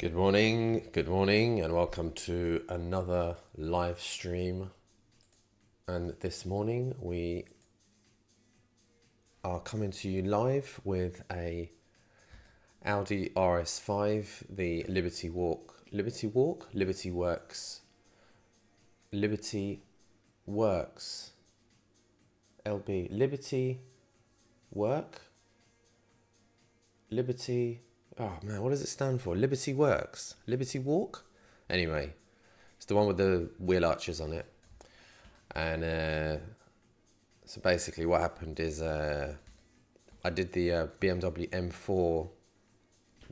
Good morning, and welcome to another live stream. And this morning we are coming to you live with a Audi RS5, the Liberty Works, LB, Liberty, oh man, what does it stand for? Liberty Works? Liberty Walk? Anyway, it's the one with the wheel arches on it. And so basically what happened is I did the BMW M4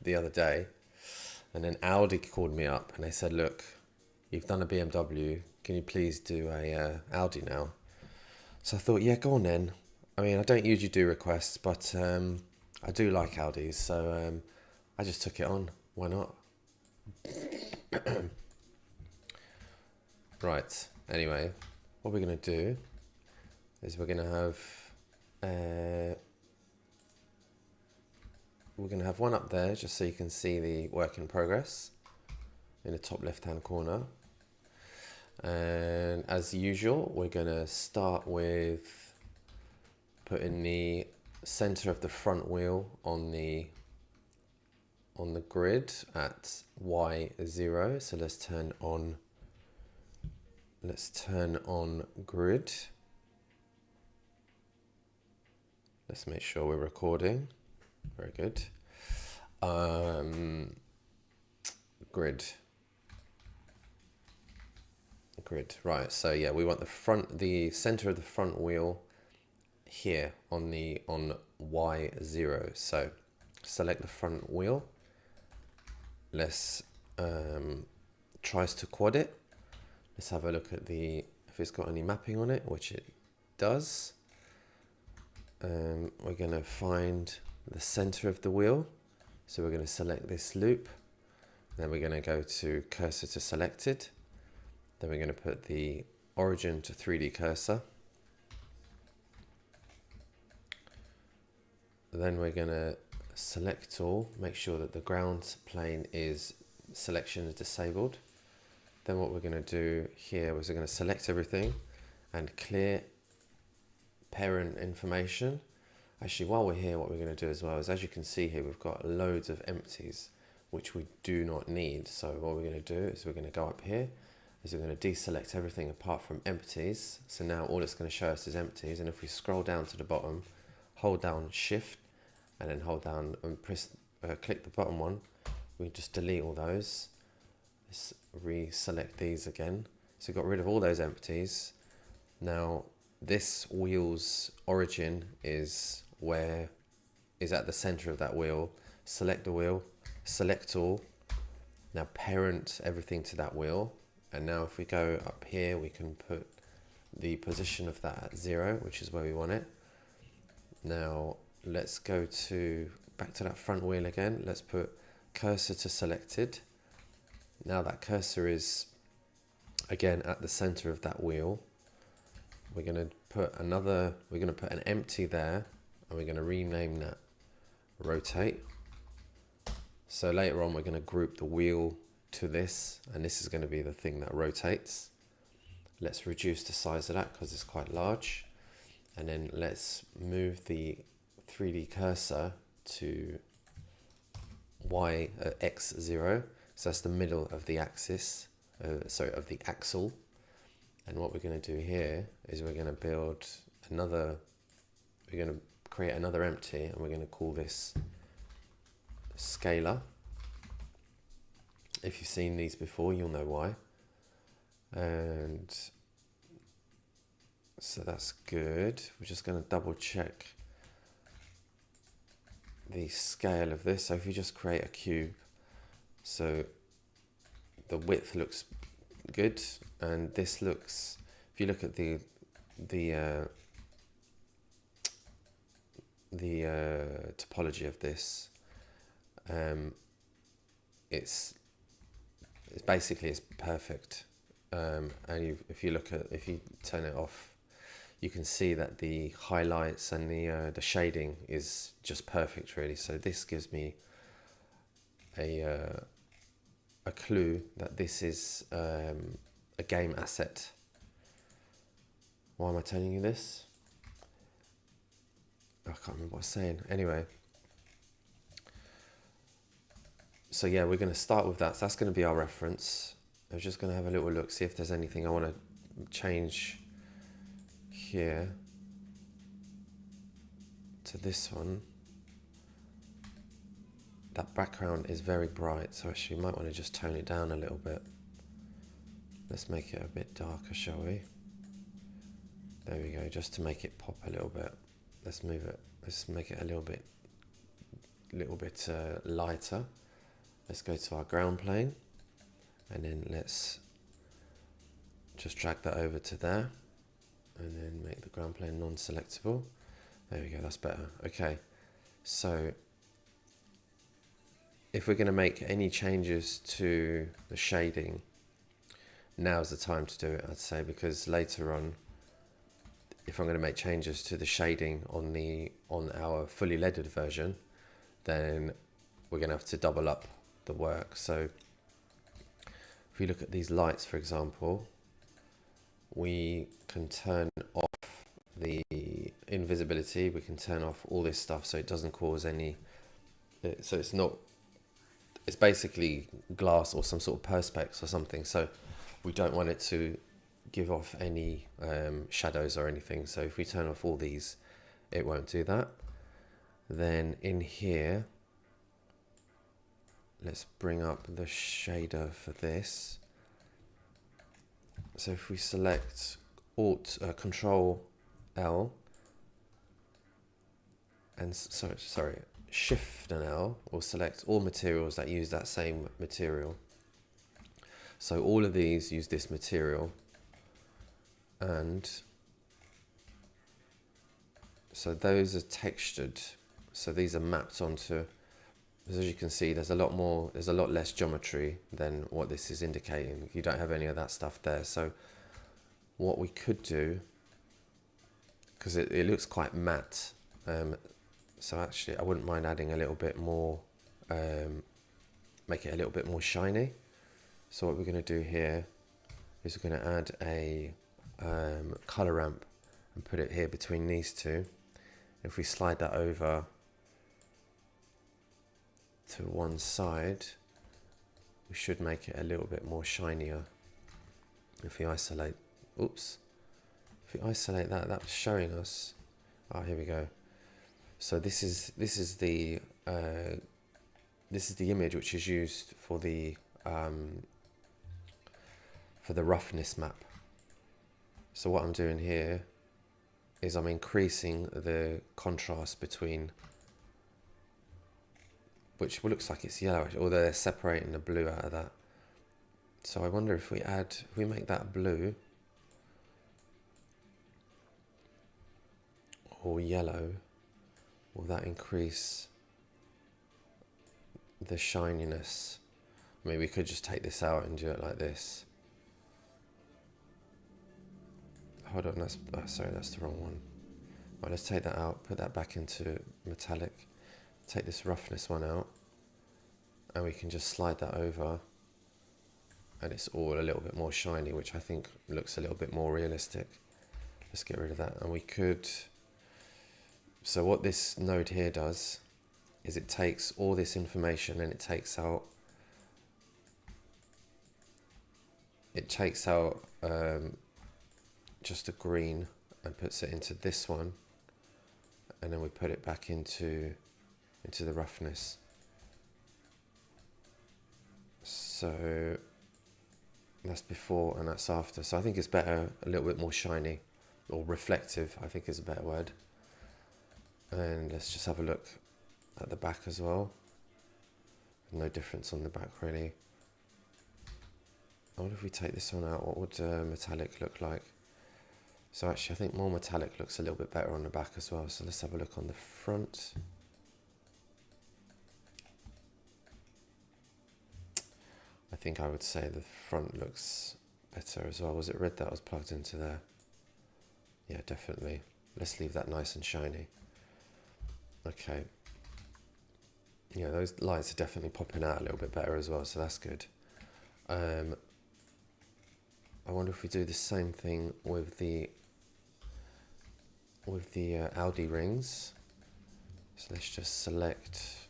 the other day, and then Audi called me up and they said, look, you've done a BMW, can you please do a Audi now? So I thought, yeah, go on then. I mean, I don't usually do requests, but I do like Audis, so I just took it on. Why not? Right. Anyway, what we're going to do is we're going to have one up there just so you can see the work in progress in the top left hand corner. And as usual, we're going to start with putting the center of the front wheel on the grid at Y0. So let's turn on grid. Let's make sure we're recording. Very good. Grid. Right. So yeah, we want the center of the front wheel here on Y0. So select the front wheel. Let's tries to quad it. Let's have a look at if it's got any mapping on it, which it does. We're going to find the center of the wheel. So we're going to select this loop. Then we're going to go to cursor to selected. Then we're going to put the origin to 3D cursor. Then we're going to select all, make sure that the ground plane selection is disabled. Then what we're going to do here is we're going to select everything and clear parent information. Actually, while we're here, what we're going to do as well is, as you can see here, we've got loads of empties, which we do not need. So what we're going to do is we're going to go up here, we're going to deselect everything apart from empties. So now all it's going to show us is empties. And if we scroll down to the bottom, hold down Shift, and then hold down and click the bottom one, we just delete all those. Let's reselect these again. So got rid of all those empties. Now this wheel's origin is at the center of that wheel. Select the wheel, select all. Now parent everything to that wheel. And now if we go up here, we can put the position of that at 0, which is where we want it. Now let's go back to that front wheel again. Let's put cursor to selected. Now that cursor is again at the center of that wheel. We're going to put an empty there, and we're going to rename that rotate. So later on, we're going to group the wheel to this, and this is going to be the thing that rotates. Let's reduce the size of that because it's quite large. And then let's move the 3D cursor to X0. So that's the middle of the axis, of the axle. And what we're going to do here is we're going to create another empty, and we're going to call this scalar. If you've seen these before, you'll know why. And so that's good. We're just going to double check the scale of this. So if you just create a cube, so the width looks good, and this looks, if you look at the topology of this, it's perfect. And if you turn it off, you can see that the highlights and the shading is just perfect, really. So this gives me a a clue that this is a game asset. Why am I telling you this? I can't remember what I was saying. Anyway. So yeah, we're going to start with that. So that's going to be our reference. I'm just going to have a little look, see if there's anything I want to change here to this one. That background is very bright, so actually you might want to just tone it down a little bit. Let's make it a bit darker, shall we? There we go, just to make it pop a little bit. Let's move it. Let's make it a little bit lighter. Let's go to our ground plane, and then let's just drag that over to there, and then make the ground plane non-selectable. There we go, that's better. Okay, so if we're going to make any changes to the shading, now's the time to do it, I'd say, because later on, if I'm going to make changes to the shading on our fully leaded version, then we're going to have to double up the work. So if we look at these lights, for example, we can turn off the invisibility, we can turn off all this stuff so it doesn't cause any, so it's basically glass or some sort of perspex or something, so we don't want it to give off any shadows or anything. So if we turn off all these, it won't do that. Then in here, let's bring up the shader for this. So if we select Control L, and Shift and L, will select all materials that use that same material. So all of these use this material, and so those are textured. So these are mapped onto, as you can see, there's a lot less geometry than what this is indicating. You don't have any of that stuff there. So what we could do, because it looks quite matte, so actually I wouldn't mind adding a little bit more, make it a little bit more shiny. So what we're going to do here is we're going to add a color ramp and put it here between these two. If we slide that over to one side, we should make it a little bit more shinier. If we isolate, if we isolate that, that's showing us, here we go. So this is the image which is used for the roughness map. So what I'm doing here is I'm increasing the contrast between, which looks like it's yellow, although they're separating the blue out of that. So I wonder if we make that blue or yellow, will that increase the shininess? I mean, we could just take this out and do it like this. Hold on, sorry, that's the wrong one. Right, let's take that out, put that back into metallic, take this roughness one out, and we can just slide that over, and it's all a little bit more shiny, which I think looks a little bit more realistic. Let's get rid of that, and we could, so what this node here does is it takes all this information and it takes out just a green and puts it into this one, and then we put it back into the roughness. So that's before and that's after. So I think it's better, a little bit more shiny, or reflective, I think is a better word. And let's just have a look at the back as well. No difference on the back really. I wonder if we take this one out, what would metallic look like? So actually I think more metallic looks a little bit better on the back as well. So let's have a look on the front. I think I would say the front looks better as well. Was it red that was plugged into there? Yeah, definitely. Let's leave that nice and shiny. Okay. Yeah, those lights are definitely popping out a little bit better as well, so that's good. I wonder if we do the same thing with the Audi rings. So let's just select,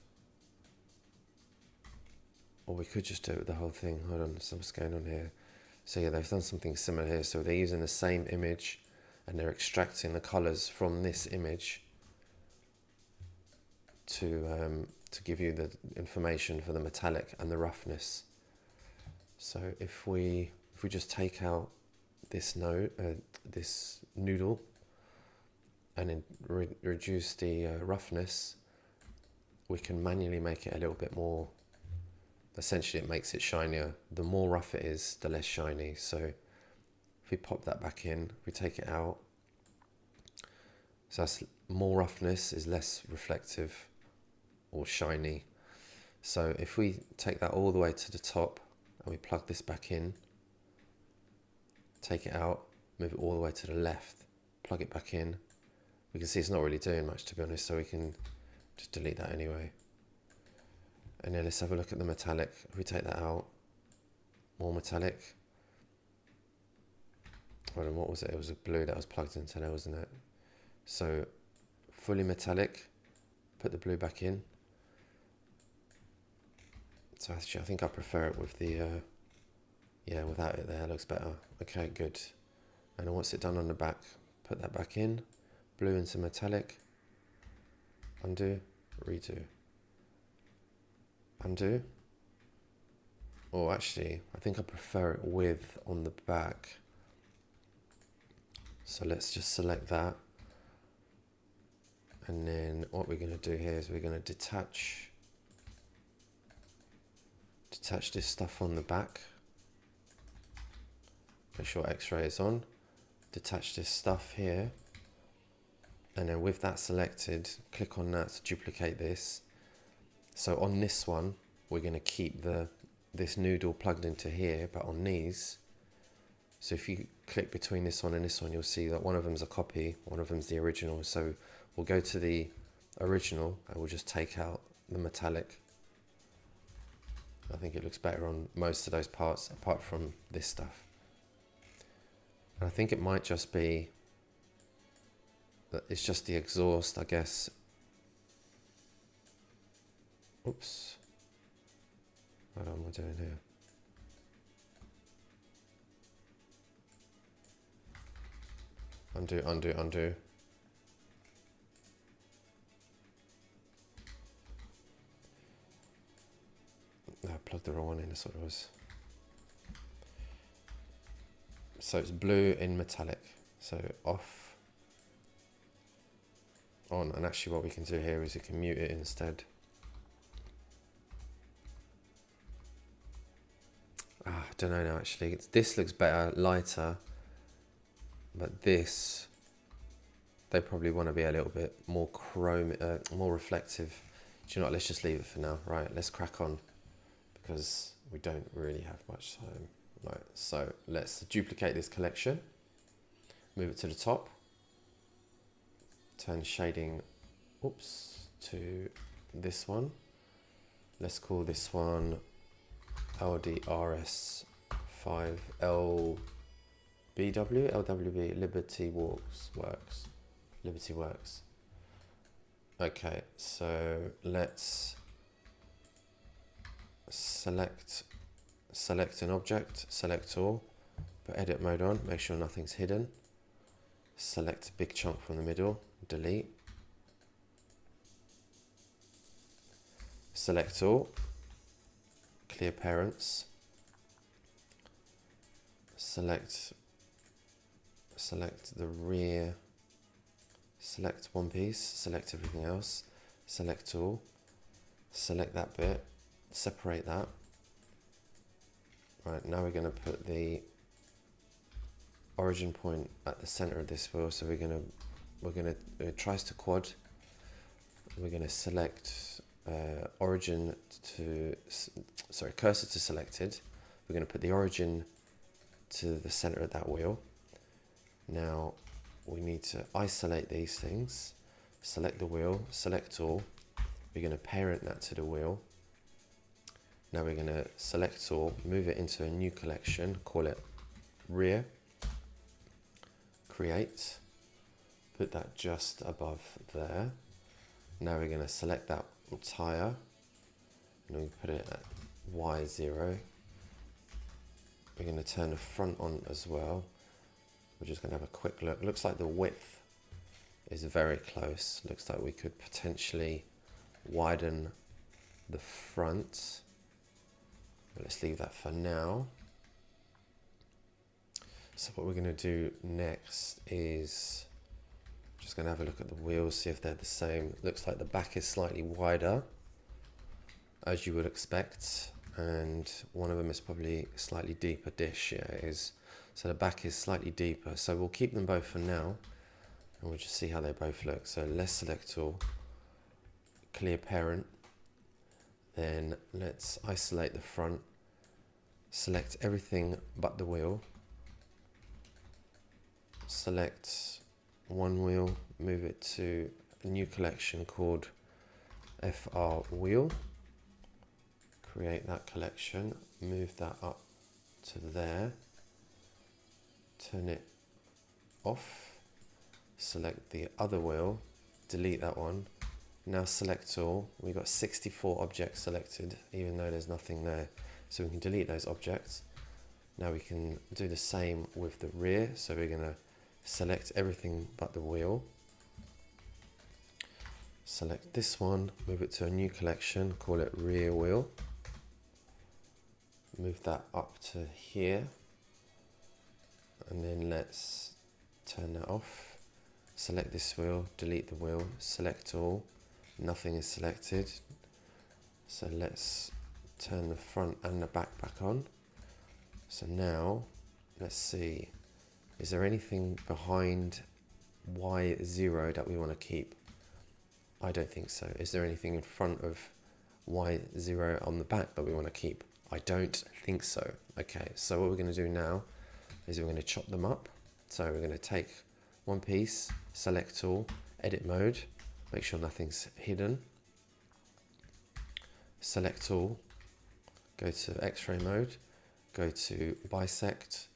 or we could just do it with the whole thing. Hold on, something's going on here. So yeah, they've done something similar here. So they're using the same image and they're extracting the colors from this image to give you the information for the metallic and the roughness. So if we just take out this this noodle and then reduce the roughness, we can manually make it a little bit more. Essentially, it makes it shinier. The more rough it is, the less shiny. So if we pop that back in, we take it out. So that's more roughness is less reflective or shiny. So if we take that all the way to the top and we plug this back in, take it out, move it all the way to the left, plug it back in, we can see it's not really doing much, to be honest, so we can just delete that anyway. And then let's have a look at the metallic. If we take that out, more metallic. Hold on, what was it? It was a blue that was plugged into there, wasn't it? So fully metallic, put the blue back in. So actually I think I prefer it with the, yeah, without it there, it looks better. Okay, good. And then once it's done on the back, put that back in, blue into metallic, undo, redo. Undo. Or actually, I think I prefer it with on the back. So let's just select that. And then what we're going to do here is we're going to detach this stuff on the back. Make sure X-ray is on. Detach this stuff here. And then with that selected, click on that to duplicate this. So on this one, we're going to keep this noodle plugged into here, but on these, so if you click between this one and this one, you'll see that one of them's a copy, one of them's the original. So we'll go to the original and we'll just take out the metallic. I think it looks better on most of those parts, apart from this stuff. And I think it might just be that it's just the exhaust, I guess. Oops. What am I doing here? Undo, undo, undo. No, I plugged the wrong one in, that's what it was. So it's blue in metallic. So off, on, and actually what we can do here is we can mute it instead. I don't know now actually. This looks better, lighter, but this, they probably want to be a little bit more more reflective. Do you know what, let's just leave it for now. Right, let's crack on because we don't really have much time. Right, so let's duplicate this collection, move it to the top, turn shading, oops, to this one. Let's call this one LDRS 5 LWB Liberty Works. Okay, so let's select an object, select all, put edit mode on, make sure nothing's hidden. Select a big chunk from the middle, delete. Select all, clear parents. Select the rear, select one piece, select everything else, select all, select that bit, separate that. Right, now we're going to put the origin point at the center of this wheel. So it tries to quad. We're going to select cursor to selected. We're going to put the origin to the center of that wheel. Now we need to isolate these things, select the wheel, select all. We're going to parent that to the wheel. Now we're going to select all, move it into a new collection, call it rear, create, put that just above there. Now we're going to select that tire and we put it at Y0. We're going to turn the front on as well. We're just going to have a quick look. Looks like the width is very close. Looks like we could potentially widen the front. Let's leave that for now. So what we're going to do next is just going to have a look at the wheels, see if they're the same. Looks like the back is slightly wider, as you would expect, and one of them is probably a slightly deeper dish. Yeah, it is. So the back is slightly deeper. So we'll keep them both for now, and we'll just see how they both look. So let's select all, clear parent. Then let's isolate the front, select everything but the wheel, select one wheel, move it to a new collection called FR wheel, create that collection, move that up to there, turn it off, select the other wheel, delete that one. Now select all. We've got 64 objects selected, even though there's nothing there. So we can delete those objects. Now we can do the same with the rear. So we're going to select everything but the wheel. Select this one, move it to a new collection, call it rear wheel. Move that up to here. And then let's turn that off. Select this wheel, delete the wheel, select all. Nothing is selected. So let's turn the front and the back on. So now let's see, is there anything behind Y0 that we want to keep? I don't think so. Is there anything in front of Y0 on the back that we want to keep? I don't think so. Okay, so what we're going to do now is we're going to chop them up. So we're going to take one piece, select all, edit mode, make sure nothing's hidden. Select all, go to X-ray mode, go to bisect,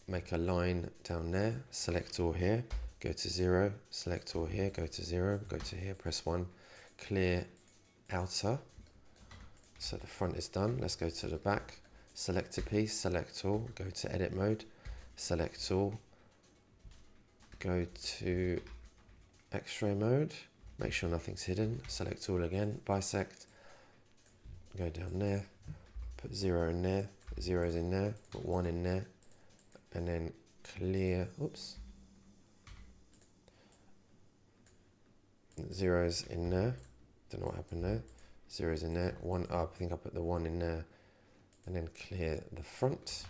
make a line down there, select all here, go to 0, select all here, go to 0, go to here, press 1, clear outer. So the front is done. Let's go to the back, select a piece, select all, go to edit mode, select all, go to X-ray mode, make sure nothing's hidden, select all again, bisect, go down there, put 0 in there, 0's in there, put 1 in there, and then clear, oops, 0's in there, don't know what happened there, 0's in there, 1 up, I think I put the 1 in there, and then clear the front.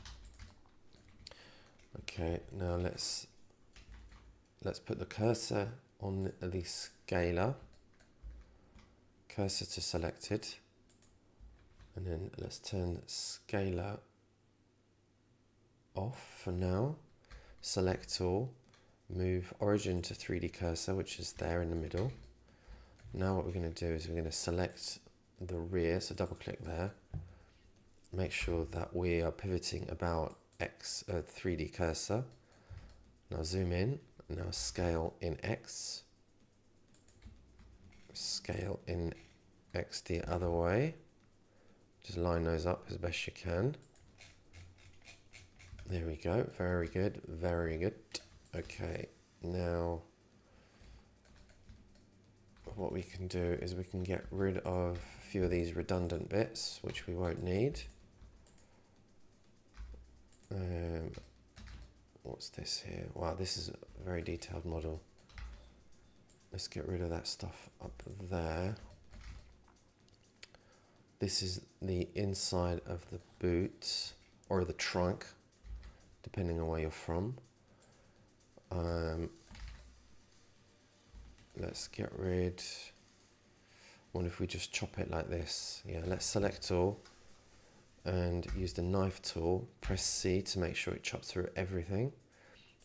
Okay, now let's put the cursor on the scaler, cursor to selected, and then let's turn scaler off for now, select all, move origin to 3D cursor, which is there in the middle. Now what we're going to do is we're going to select the rear, so double click there, make sure that we are pivoting about 3D cursor. Now zoom in, now scale in X, scale in X the other way, just line those up as best you can. There we go, very good, very good. Okay, now what we can do is we can get rid of a few of these redundant bits, which we won't need. What's this here? Wow, this is a very detailed model. Let's get rid of that stuff up there. This is the inside of the boot, or the trunk, depending on where you're from. Let's get rid, what if we just chop it like this? Yeah, let's select all and use the knife tool, press C to make sure it chops through everything.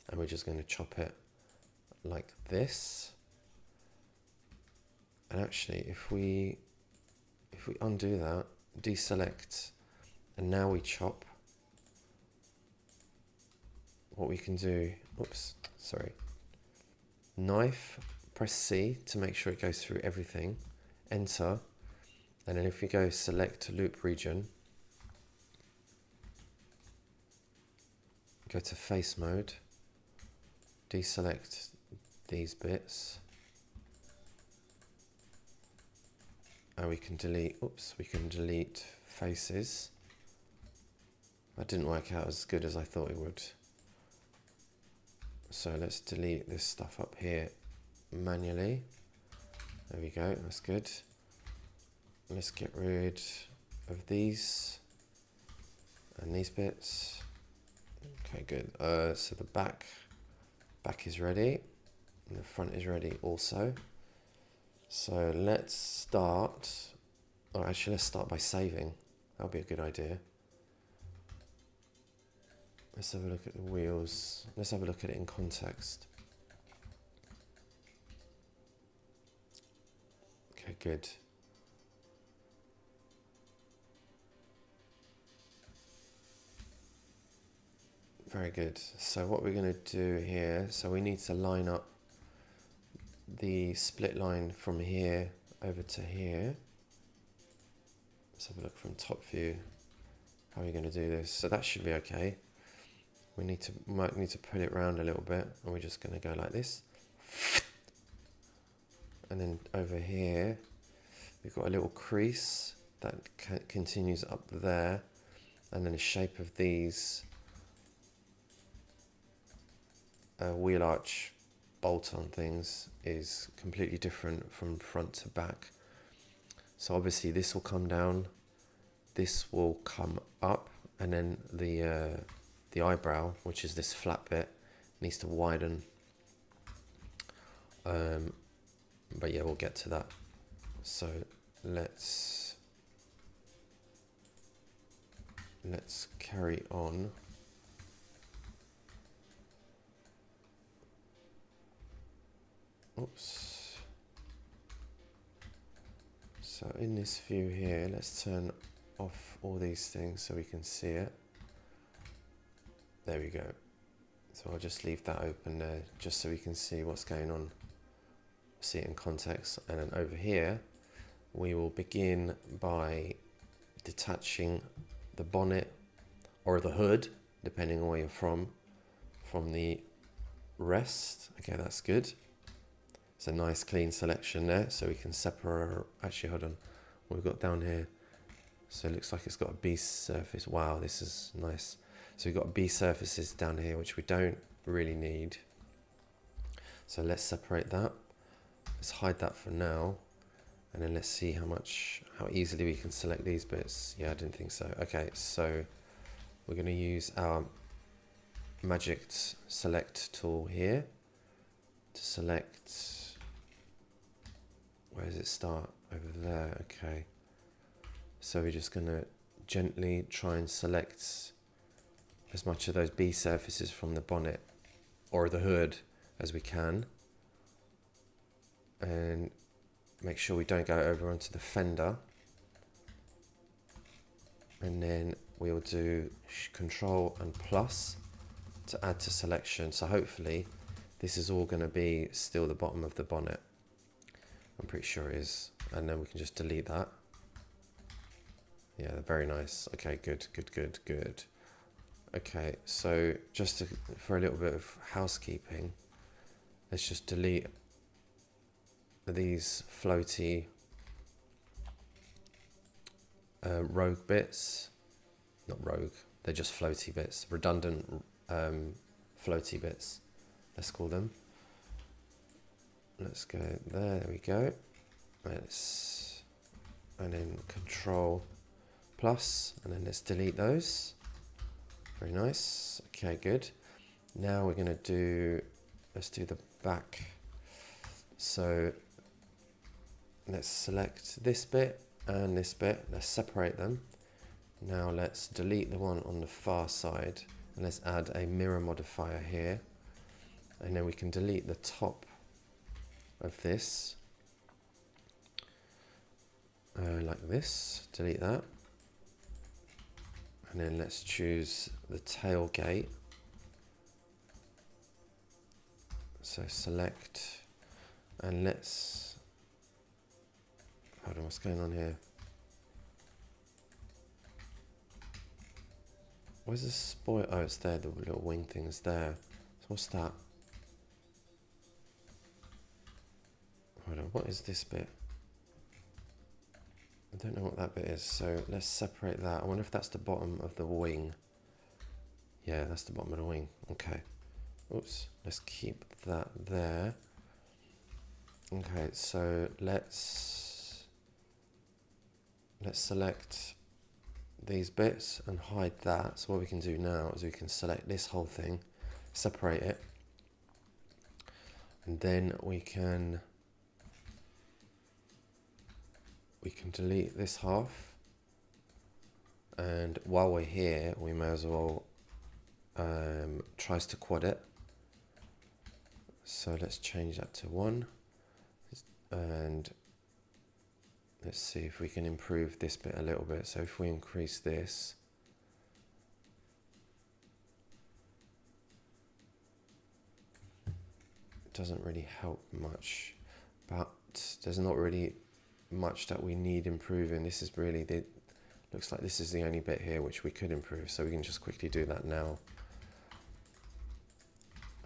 And we're just going to chop it like this. And actually, if we undo that, deselect, and now we chop. What we can do, oops, sorry. Knife, press C to make sure it goes through everything. Enter, and then if we go select loop region, go to face mode, deselect these bits, and we can delete, oops, we can delete faces. That didn't work out as good as I thought it would. So let's delete this stuff up here manually. There we go, that's good. Let's get rid of these and these bits. Okay, good. So the back is ready, and the front is ready also. So let's start, or actually let's start by saving. That'll be a good idea. Let's have a look at the wheels. Let's have a look at it in context. Okay, good. Very good. So what we're going to do here, so we need to line up the split line from here over to here. Let's have a look from top view. How are we going to do this? So that should be okay. We might need to pull it around a little bit, and we're just going to go like this. And then over here, we've got a little crease that continues up there, and then the shape of these wheel arch bolt-on things is completely different from front to back. So obviously this will come down, this will come up, and then the eyebrow, which is this flat bit, needs to widen. But yeah, we'll get to that. So let's carry on. Oops. So in this view here, let's turn off all these things so we can see it. There we go. So I'll just leave that open there just so we can see what's going on, see it in context. And then over here, we will begin by detaching the bonnet or the hood, depending on where you're from the rest. Okay, that's good. It's a nice clean selection there, so we can separate. Actually, hold on, what we've got down here. So it looks like it's got a B surface. Wow, this is nice. So we've got B surfaces down here, which we don't really need. So let's separate that. Let's hide that for now. And then let's see how easily we can select these bits. Yeah, I didn't think so. Okay, so we're going to use our magic select tool here to select. Where does it start? Over there. Okay. So we're just going to gently try and select as much of those B surfaces from the bonnet or the hood as we can, and make sure we don't go over onto the fender. And then we'll do Control and plus to add to selection. So hopefully this is all going to be still the bottom of the bonnet. I'm pretty sure it is. And then we can just delete that. Yeah, very nice. Okay, good, good, good, good. Okay, so just for a little bit of housekeeping, let's just delete these floaty rogue bits. Not rogue, they're just floaty bits, redundant floaty bits, let's call them. Let's go there we go. And then Control plus, and then let's delete those. Very nice. Okay, good. Now we're going to let's do the back. So let's select this bit and this bit. Let's separate them. Now let's delete the one on the far side, and let's add a mirror modifier here. And then we can delete the top of this. Like this. Delete that. And then let's choose the tailgate. So select, and let's, hold on, what's going on here? Where's the spoil? Oh, it's there, the little wing thing's there. So what's that? Hold on, what is this bit? I don't know what that bit is, so let's separate that. I wonder if that's the bottom of the wing. Yeah, that's the bottom of the wing. Okay. Oops, let's keep that there. Okay, so let's select these bits and hide that. So what we can do now is we can select this whole thing, separate it, and then we can delete this half. And while we're here, we may as well tries to quad it. So let's change that to 1, and let's see if we can improve this bit a little bit. So if we increase this, it doesn't really help much, but there's not really much that we need improving. This is really looks like this is the only bit here which we could improve, so we can just quickly do that now.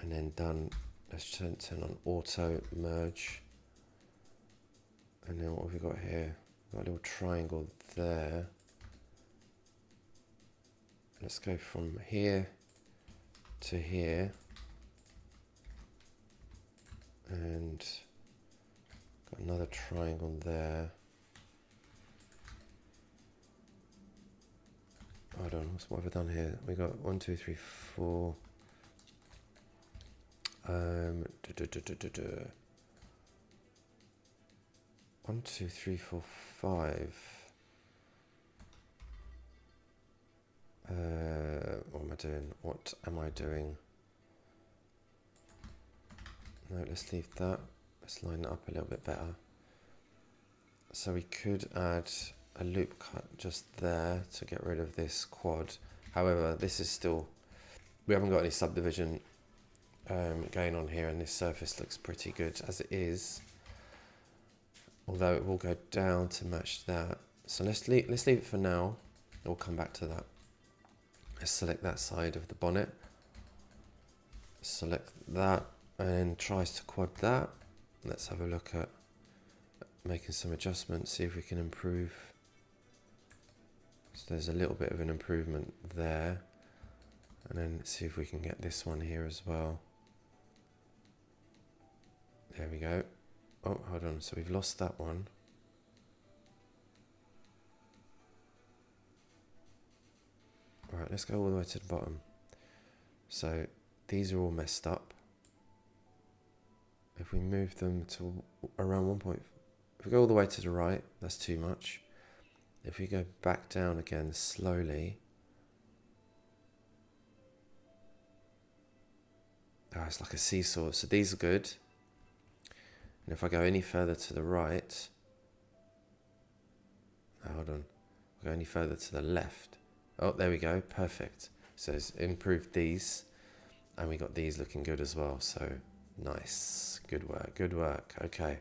And then done. Let's turn on auto merge. And then what have we got here? We've got a little triangle there. Let's go from here to here. And got another triangle there. Hold on, what have I done here? We got 1, 2, 3, 4. 1, 2, 3, 4, 5. What am I doing? What am I doing? No, let's leave that. Let's line that up a little bit better. So we could add a loop cut just there to get rid of this quad. However, this is still, we haven't got any subdivision going on here, and this surface looks pretty good as it is, although it will go down to match that. So let's leave it for now. We'll come back to that. Let's select that side of the bonnet, select that, and tries to quad that. Let's have a look at making some adjustments, see if we can improve. So there's a little bit of an improvement there, and then see if we can get this one here as well. There we go. Oh, hold on, so we've lost that one. Alright, let's go all the way to the bottom. So these are all messed up. If we move them to around 1 point, if we go all the way to the right, that's too much. If we go back down again slowly, it's like a seesaw. So these are good. And if I go any further to the right, hold on, go any further to the left. Oh, there we go, perfect. So it's improved these, and we got these looking good as well. So nice, good work, good work. Okay.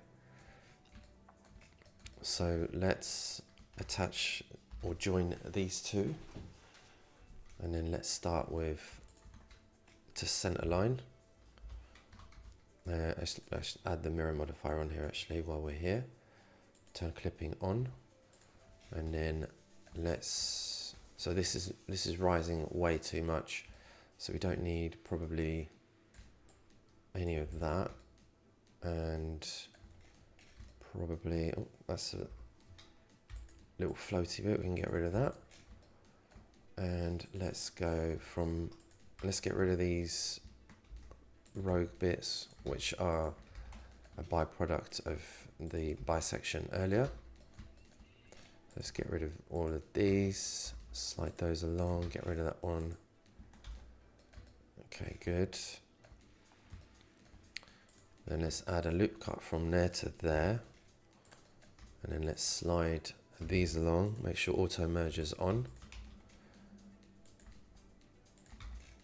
So let's attach or join these two, and then let's start with to center line. Let's add the mirror modifier on here actually while we're here. Turn clipping on, and then let's. So this is rising way too much, so we don't need probably any of that, and probably that's a little floaty bit. We can get rid of that, and let's get rid of these rogue bits, which are a byproduct of the bisection earlier. Let's get rid of all of these, slide those along, get rid of that one. Okay, good. Then let's add a loop cut from there to there, and then let's slide these along, make sure auto merge is on,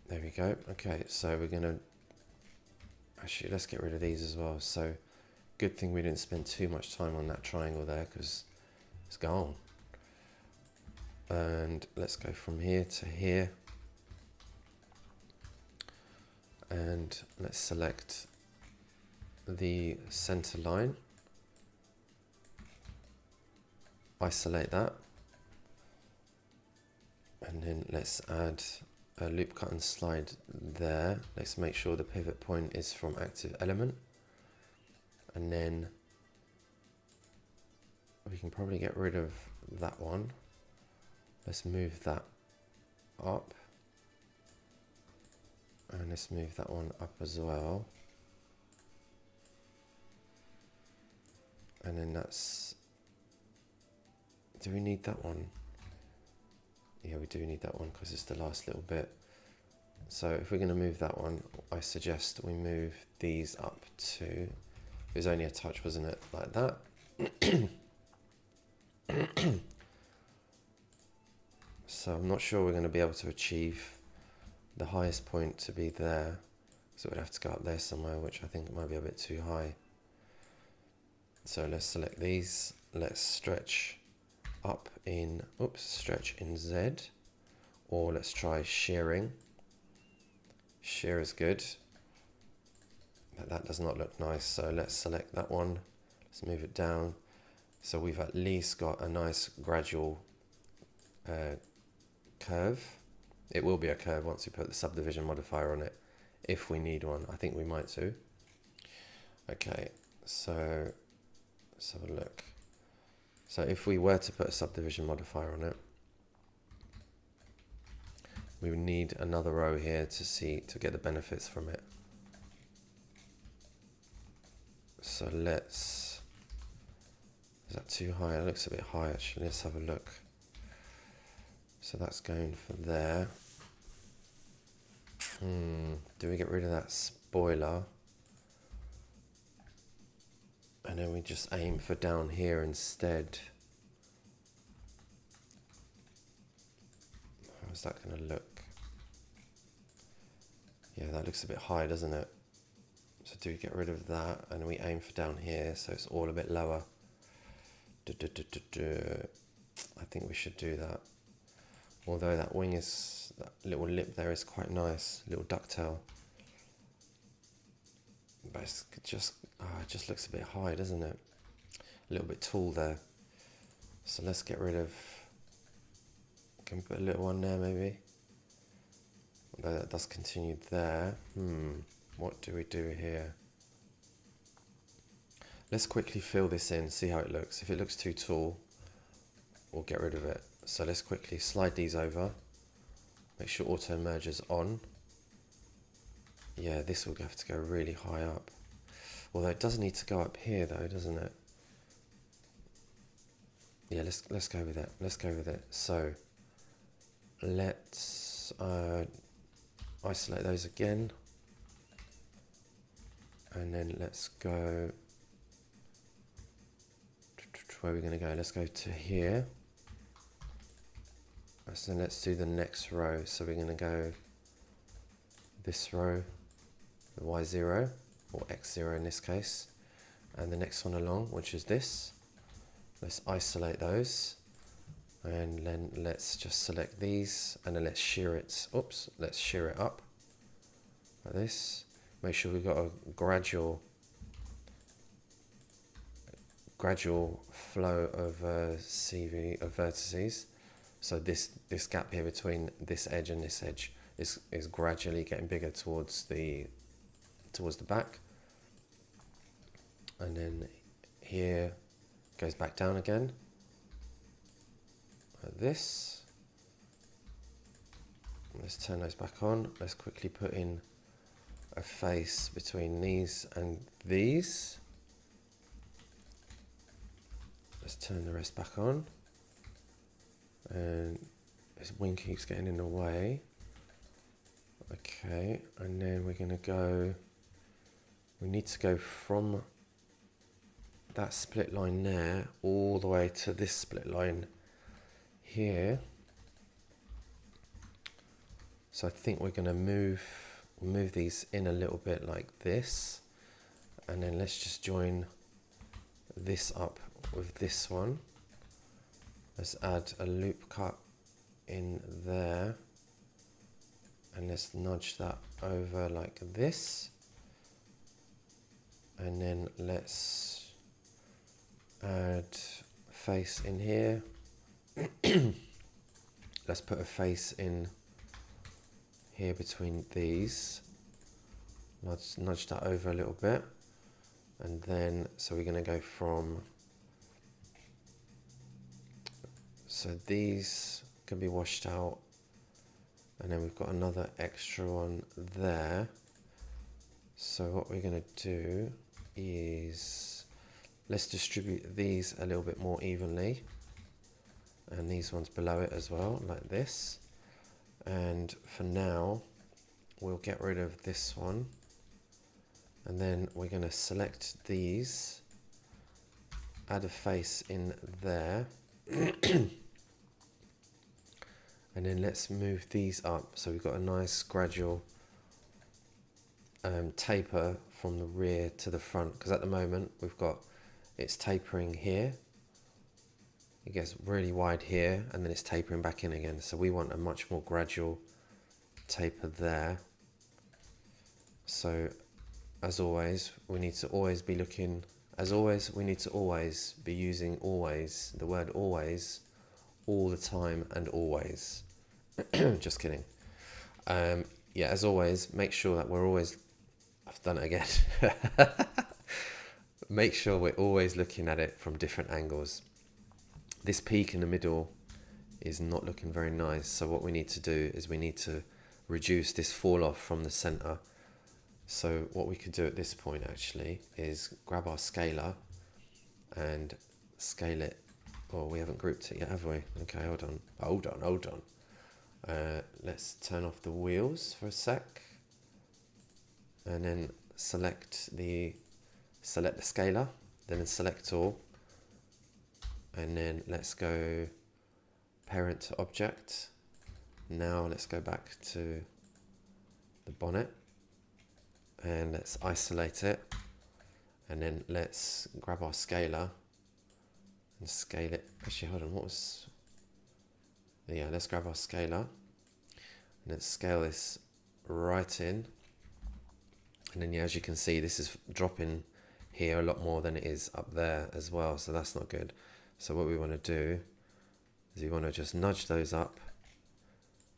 There we go. Okay, so we're gonna, actually let's get rid of these as well. So good thing we didn't spend too much time on that triangle there, because it's gone. And let's go from here to here. And let's select the center line. Isolate that. And then let's add a loop cut and slide there. Let's make sure the pivot point is from active element. And then we can probably get rid of that one. Let's move that up. And let's move that one up as well. And then that's, do we need that one? Yeah, we do need that one because it's the last little bit. So if we're going to move that one, I suggest we move these up to, it was only a touch, wasn't it? Like that. So I'm not sure we're going to be able to achieve the highest point to be there. So we'd have to go up there somewhere, which I think might be a bit too high. So let's select these. Let's stretch up in, stretch in Z, or let's try shearing. Shear is good, but that does not look nice. So let's select that one. Let's move it down. So we've at least got a nice gradual curve. It will be a curve once we put the subdivision modifier on it, if we need one. I think we might too. Okay, so let's have a look. So if we were to put a subdivision modifier on it, we would need another row here to get the benefits from it. So let's, is that too high? It looks a bit high actually. Let's have a look. So that's going for there. Do we get rid of that spoiler? And then we just aim for down here instead. How's that going to look? Yeah, that looks a bit high, doesn't it? So do we get rid of that? And we aim for down here, so it's all a bit lower. I think we should do that. Although that wing is, that little lip there is quite nice, little ducktail. But it's just, it just looks a bit high, doesn't it? A little bit tall there. So let's get rid of, can we put a little one there maybe? Although that does continue there. What do we do here? Let's quickly fill this in, see how it looks. If it looks too tall, we'll get rid of it. So let's quickly slide these over. Make sure auto merge is on. Yeah, this will have to go really high up. Although it does need to go up here though, doesn't it? Yeah, let's go with it. Let's go with it. So let's isolate those again. And then let's go, where are we going to go? Let's go to here. So let's do the next row. So we're going to go this row, the Y0, or X0 in this case, and the next one along, which is this. Let's isolate those, and then let's just select these, and then let's shear it. Let's shear it up like this. Make sure we've got a gradual flow of CV of vertices. So this gap here between this edge and this edge is gradually getting bigger towards the back, and then here goes back down again like this. Let's turn those back on. Let's quickly put in a face between these and these. Let's turn the rest back on. And this wing keeps getting in the way. Okay, and then we're going to go, we need to go from that split line there all the way to this split line here. So I think we're going to move these in a little bit like this, and then let's just join this up with this one. Let's add a loop cut in there, and let's nudge that over like this, and then let's add face in here. Let's put a face in here between these. Let's nudge that over a little bit, and then so we're going to go from, so these can be washed out, and then we've got another extra one there. So what we're going to do is let's distribute these a little bit more evenly, and these ones below it as well, like this. And for now we'll get rid of this one, and then we're going to select these, add a face in there, and then let's move these up so we've got a nice gradual taper from the rear to the front, because at the moment we've got, it's tapering here, it gets really wide here, and then it's tapering back in again. So we want a much more gradual taper there. So as always, we need to always be looking, as always, we need to always be using always, the word always, all the time and always. Just kidding. Yeah, as always, make sure that we're always, I've done it again. Make sure we're always looking at it from different angles. This peak in the middle is not looking very nice. So what we need to do is we need to reduce this fall off from the center. So what we could do at this point actually is grab our scaler and scale it. Oh, we haven't grouped it yet, have we? Okay, hold on. Let's turn off the wheels for a sec, and then select the scaler, then select all, and then let's go parent to object. Now let's go back to the bonnet and let's isolate it, and then let's grab our scaler and scale it. Actually, hold on, let's grab our scaler and let's scale this right in, and then as you can see, this is dropping here a lot more than it is up there as well, so that's not good. So what we want to do is we want to just nudge those up,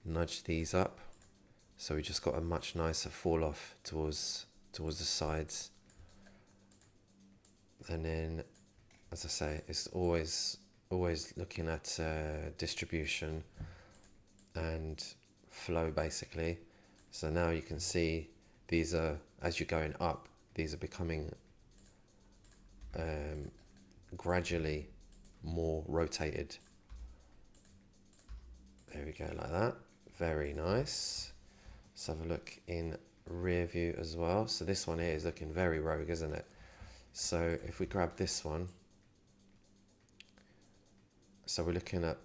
nudge these up, so we just got a much nicer fall off towards the sides. And then, as I say, it's always looking at distribution and flow basically. So now you can see these are, as you're going up, these are becoming gradually more rotated. There we go, like that. Very nice. Let's have a look in rear view as well. So this one here is looking very rogue, isn't it? So if we grab this one, so we're looking at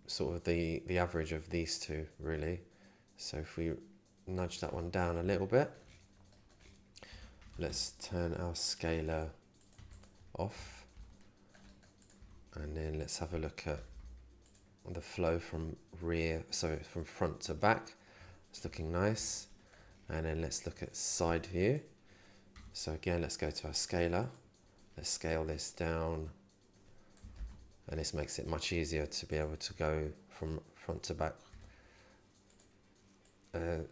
sort of the average of these two really. So if we nudge that one down a little bit, let's turn our scaler off, and then let's have a look at the flow from rear, so from front to back. It's looking nice. And then let's look at side view. So again, let's go to our scaler, let's scale this down, and this makes it much easier to be able to go from front to back.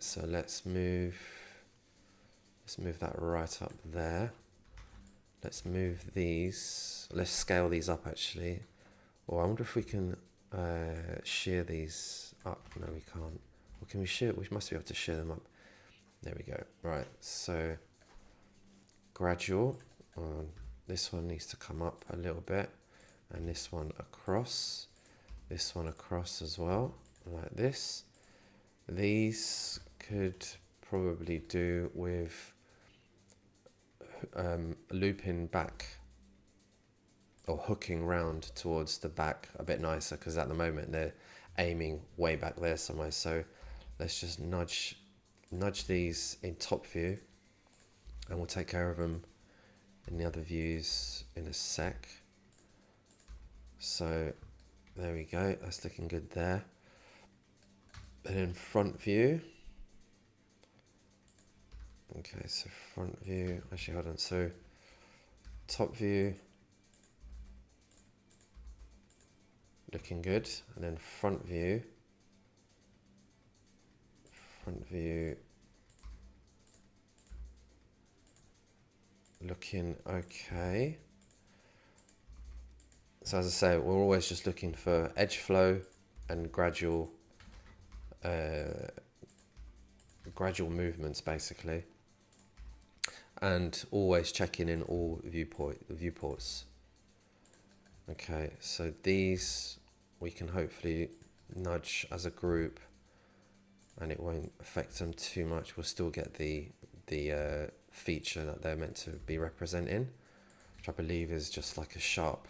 So let's move that right up there. Let's move these, let's scale these up actually. Or I wonder if we can shear these up. No, we can't. Or can we shear? We must be able to shear them up. There we go. Right, so gradual. This one needs to come up a little bit, and this one across as well, like this. These could probably do with looping back or hooking round towards the back a bit nicer, because at the moment they're aiming way back there somewhere. So let's just nudge these in top view, and we'll take care of them in the other views in a sec. So there we go, that's looking good there. And then front view. Okay, so front view, actually hold on, so top view, looking good. And then front view, looking okay. So as I say, we're always just looking for edge flow and gradual movements basically, and always checking in all viewports. Okay, so these we can hopefully nudge as a group and it won't affect them too much. We'll still get the feature that they're meant to be representing, which I believe is just like a sharp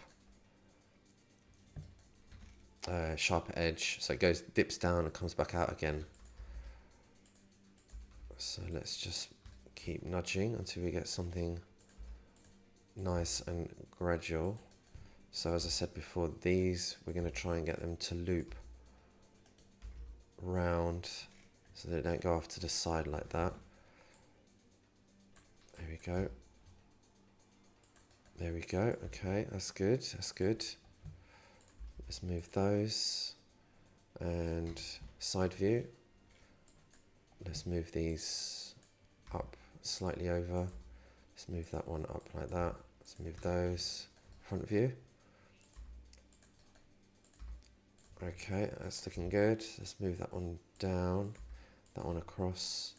edge. So it goes, dips down and comes back out again. So let's just keep nudging until we get something nice and gradual. So as I said before, these we're going to try and get them to loop round so they don't go off to the side like that. There we go. There we go. Okay, that's good. That's good. Let's move those. And side view. Let's move these up slightly over. Let's move that one up like that. Let's move those. Front view. Okay, that's looking good. Let's move that one down. That one across.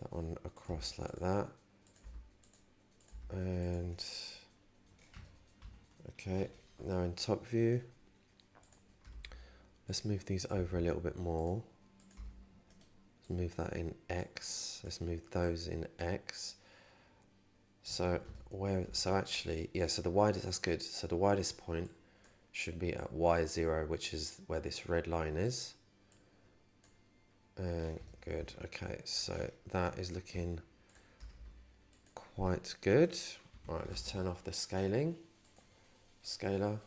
That one across like that. And okay, now in top view, let's move these over a little bit more. Let's move that in X. Let's move those in X. So actually, yeah, so the widest, that's good. So the widest point should be at Y0, which is where this red line is. Good, okay, so that is looking quite good. All right, let's turn off the scaling. Scalar.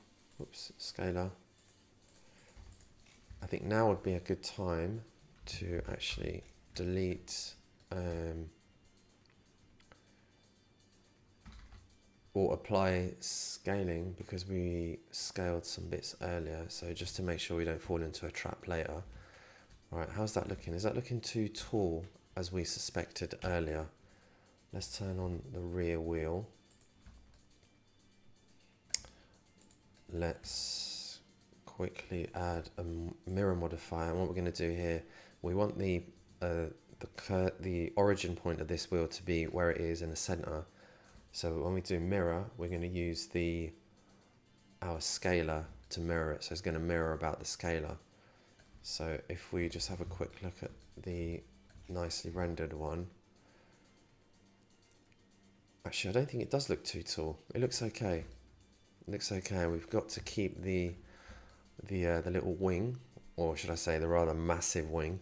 I think now would be a good time to actually delete or apply scaling, because we scaled some bits earlier. So just to make sure we don't fall into a trap later. All right, how's that looking? Is that looking too tall as we suspected earlier? Let's turn on the rear wheel. Let's quickly add a mirror modifier. And what we're going to do here, we want the origin point of this wheel to be where it is in the center. So when we do mirror, we're going to use our scalar to mirror it. So it's going to mirror about the scalar. So if we just have a quick look at the nicely rendered one. Actually, I don't think it does look too tall. It looks okay. It looks okay. We've got to keep the little wing, or should I say the rather massive wing,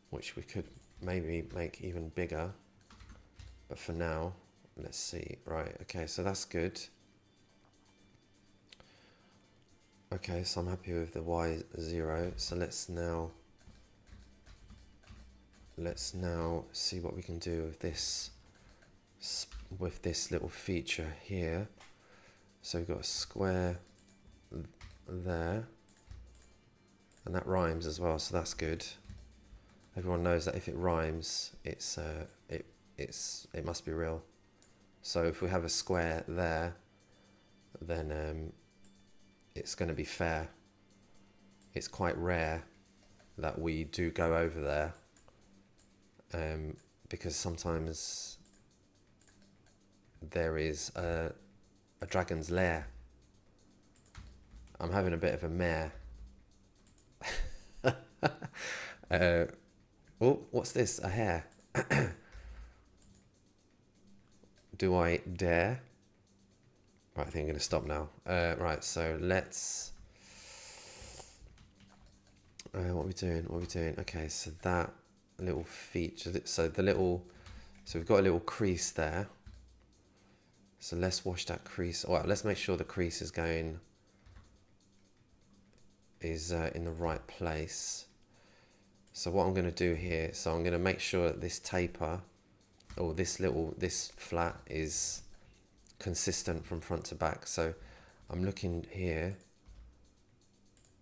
which we could maybe make even bigger. But for now, let's see. Right, okay, so that's good. Okay, so I'm happy with the Y0. So let's now see what we can do with this little feature here. So we've got a square there, and that rhymes as well, so that's good. Everyone knows that if it rhymes, it must be real. So if we have a square there, then it's going to be fair. It's quite rare that we do go over there, because sometimes there is a dragon's lair. I'm having a bit of a mare. Oh, what's this? A hare. Do I dare? Right, I think I'm going to stop now. Right, so let's What are we doing? What are we doing? Okay, so that little feature, so we've got a little crease there. So let's wash that crease. Well, let's make sure the crease is in the right place. So what I'm going to do here, so I'm going to make sure that this taper, or this flat is consistent from front to back. So I'm looking here,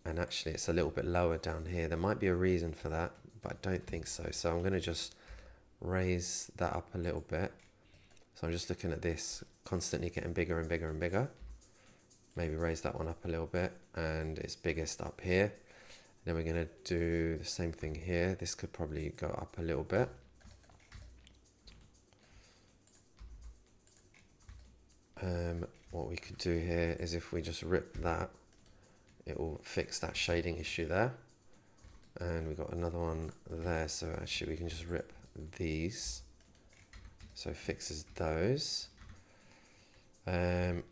and actually it's a little bit lower down here. There might be a reason for that, but I don't think so. So I'm going to just raise that up a little bit. So I'm just looking at this constantly getting bigger and bigger and bigger. Maybe raise that one up a little bit, and it's biggest up here. Then we're going to do the same thing here. This could probably go up a little bit. What we could do here is if we just rip that, it will fix that shading issue there. And we've got another one there, so actually we can just rip these. So it fixes those. And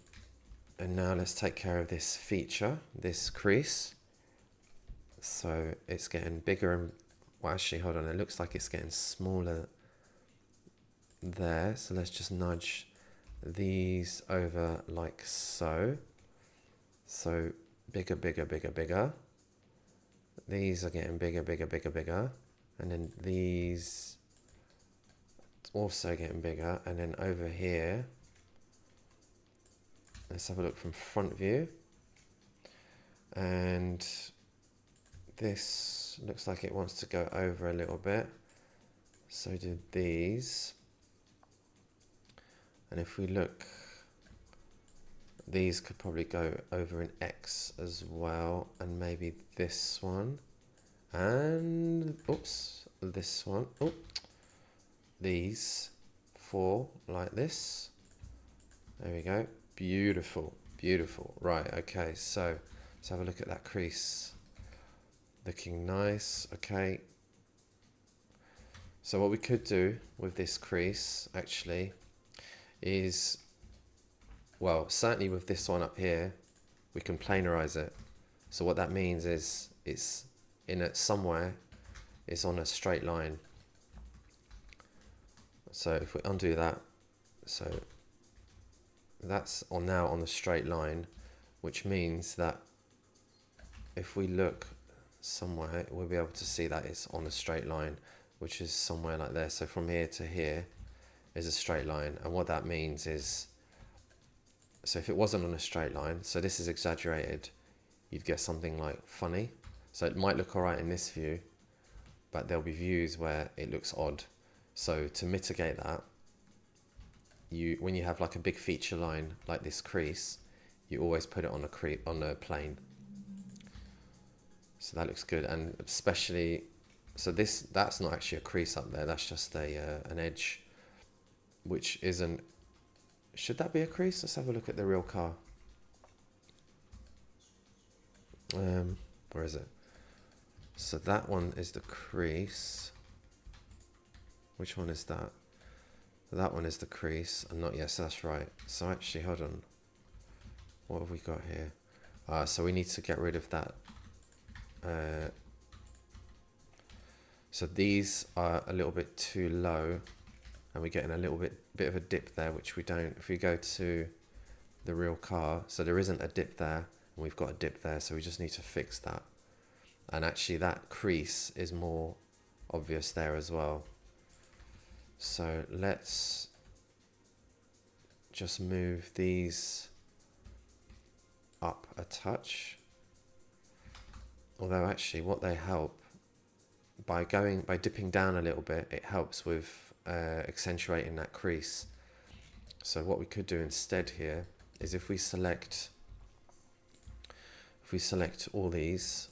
now let's take care of this feature, this crease. So it's getting bigger and, well actually hold on, it looks like it's getting smaller there. So let's just nudge these over like so. So bigger, bigger, bigger, bigger. These are getting bigger, bigger, bigger, bigger. And then these also getting bigger. And then over here, let's have a look from front view. And this looks like it wants to go over a little bit. So do these. And if we look, these could probably go over in X as well. And maybe this one. And, oops, this one. Oh, these four like this. There we go. Beautiful, beautiful. Right, okay, so let's have a look at that crease. Looking nice, okay. So what we could do with this crease, actually, is, well, certainly with this one up here, we can planarize it. So what that means is it's in it somewhere, it's on a straight line. So if we undo that, so that's now on the straight line, which means that if we look somewhere, we'll be able to see that it's on a straight line, which is somewhere like there. So from here to here is a straight line. And what that means is, so if it wasn't on a straight line, so this is exaggerated, you'd get something like funny. So it might look all right in this view, but there'll be views where it looks odd. So to mitigate that, when you have like a big feature line like this crease, you always put it on a plane. So that looks good, and especially, so that's not actually a crease up there. That's just an edge, which isn't. Should that be a crease? Let's have a look at the real car. Where is it? So that one is the crease. Which one is that? That one is the crease, and not, yes, that's right. So actually, hold on. What have we got here? So we need to get rid of that. So these are a little bit too low, and we're getting a little bit of a dip there, which we don't. If we go to the real car, so there isn't a dip there, and we've got a dip there, so we just need to fix that. And actually that crease is more obvious there as well. So let's just move these up a touch. Although actually what they help, by dipping down a little bit, it helps with accentuating that crease. So what we could do instead here is if we select all these,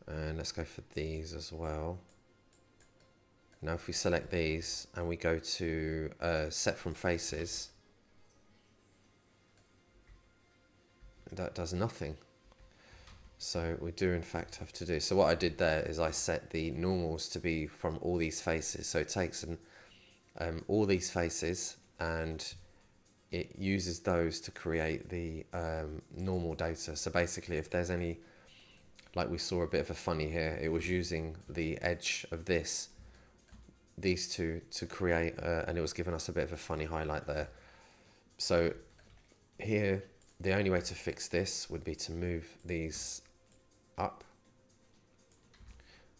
and let's go for these as well. Now if we select these and we go to set from faces, that does nothing. So we do in fact have to do, so what I did there is I set the normals to be from all these faces. So it takes all these faces and it uses those to create the normal data. So basically, if there's any, like we saw a bit of a funny here, it was using the edge of these two to create, and it was giving us a bit of a funny highlight there. So here, the only way to fix this would be to move these up.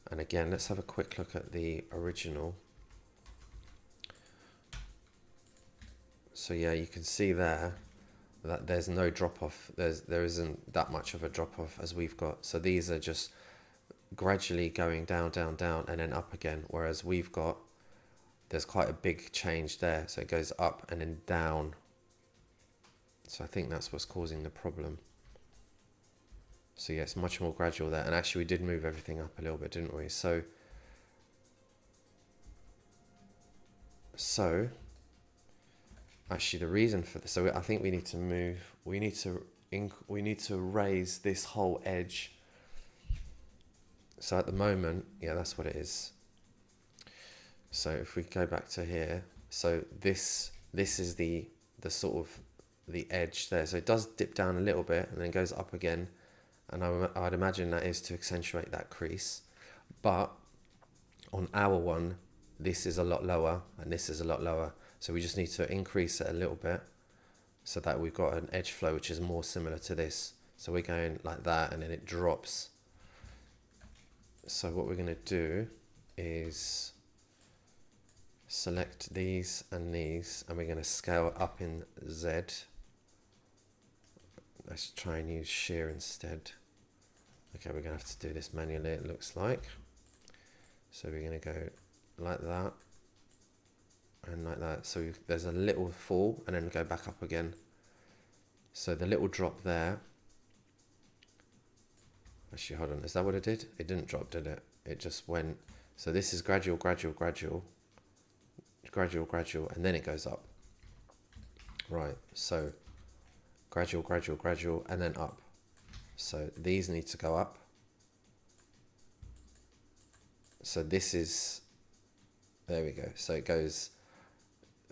And again, let's have a quick look at the original. So yeah, you can see there that there's no drop off. There isn't that much of a drop off as we've got. So these are just gradually going down, down, down, and then up again. Whereas we've got, there's quite a big change there. So it goes up and then down. So I think that's what's causing the problem. So yeah, it's much more gradual there. And actually we did move everything up a little bit, didn't we? So actually the reason for this, so I think we need to move, we need to raise this whole edge. So at the moment, yeah, that's what it is. So if we go back to here, so this is the sort of the edge there. So it does dip down a little bit and then goes up again. And I'd imagine that is to accentuate that crease. But on our one, this is a lot lower and this is a lot lower. So we just need to increase it a little bit so that we've got an edge flow which is more similar to this. So we're going like that and then it drops. So what we're going to do is select these and we're going to scale up in Z. Let's try and use shear instead. Okay, we're going to have to do this manually, it looks like. So we're going to go like that and like that. So there's a little fall and then go back up again. So the little drop there, actually hold on, is that what it did? It didn't drop, did it? It just went, so this is gradual, gradual, gradual, gradual, gradual, and then it goes up. Right, so gradual, gradual, gradual, and then up. So these need to go up. So this is, there we go. So it goes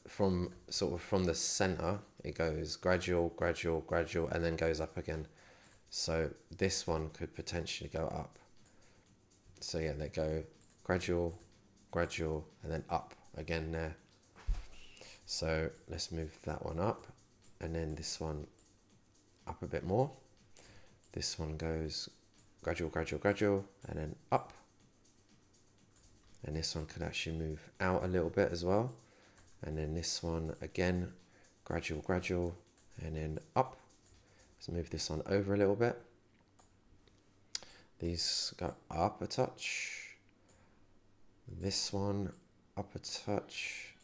from sort of from the center, it goes gradual, gradual, gradual, and then goes up again. So this one could potentially go up. So yeah, they go gradual, gradual, and then up again there. So let's move that one up, and then this one up a bit more. This one goes gradual, gradual, gradual, and then up. And this one could actually move out a little bit as well. And then this one again, gradual, gradual, and then up. Let's move this one over a little bit. These go up a touch. This one up a touch.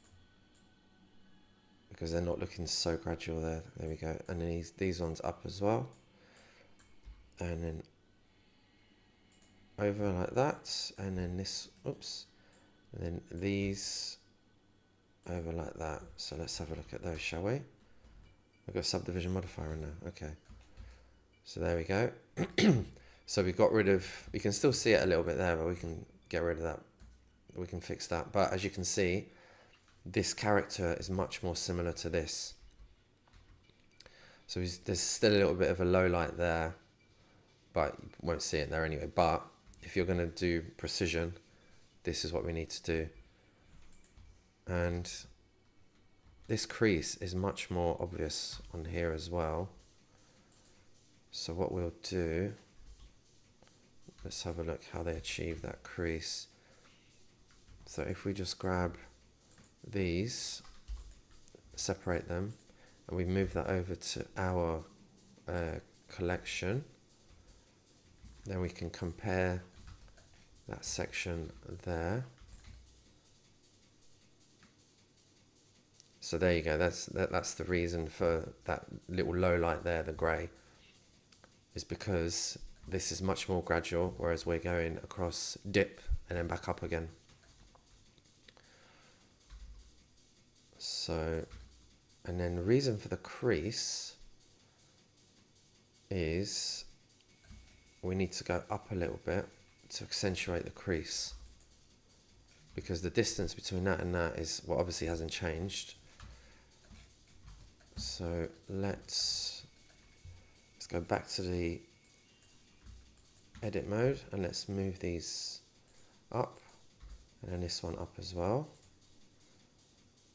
Because they're not looking so gradual there. There we go. And then these ones up as well. And then over like that. And then this, oops. And then these over like that. So let's have a look at those, shall we? We've got a subdivision modifier in there. Okay. So there we go. So we got rid of, you can still see it a little bit there, but we can get rid of that. We can fix that. But as you can see, this character is much more similar to this. So there's still a little bit of a low light there, but you won't see it there anyway. But if you're going to do precision, this is what we need to do. And this crease is much more obvious on here as well. So what we'll do, let's have a look how they achieve that crease. So if we just grab these, separate them, and we move that over to our collection, then we can compare that section there. So there you go, that's the reason for that little low light there, the grey, is because this is much more gradual, whereas we're going across dip and then back up again. So, and then the reason for the crease is we need to go up a little bit to accentuate the crease, because the distance between that and that is what obviously hasn't changed. So let's go back to the edit mode and let's move these up, and then this one up as well.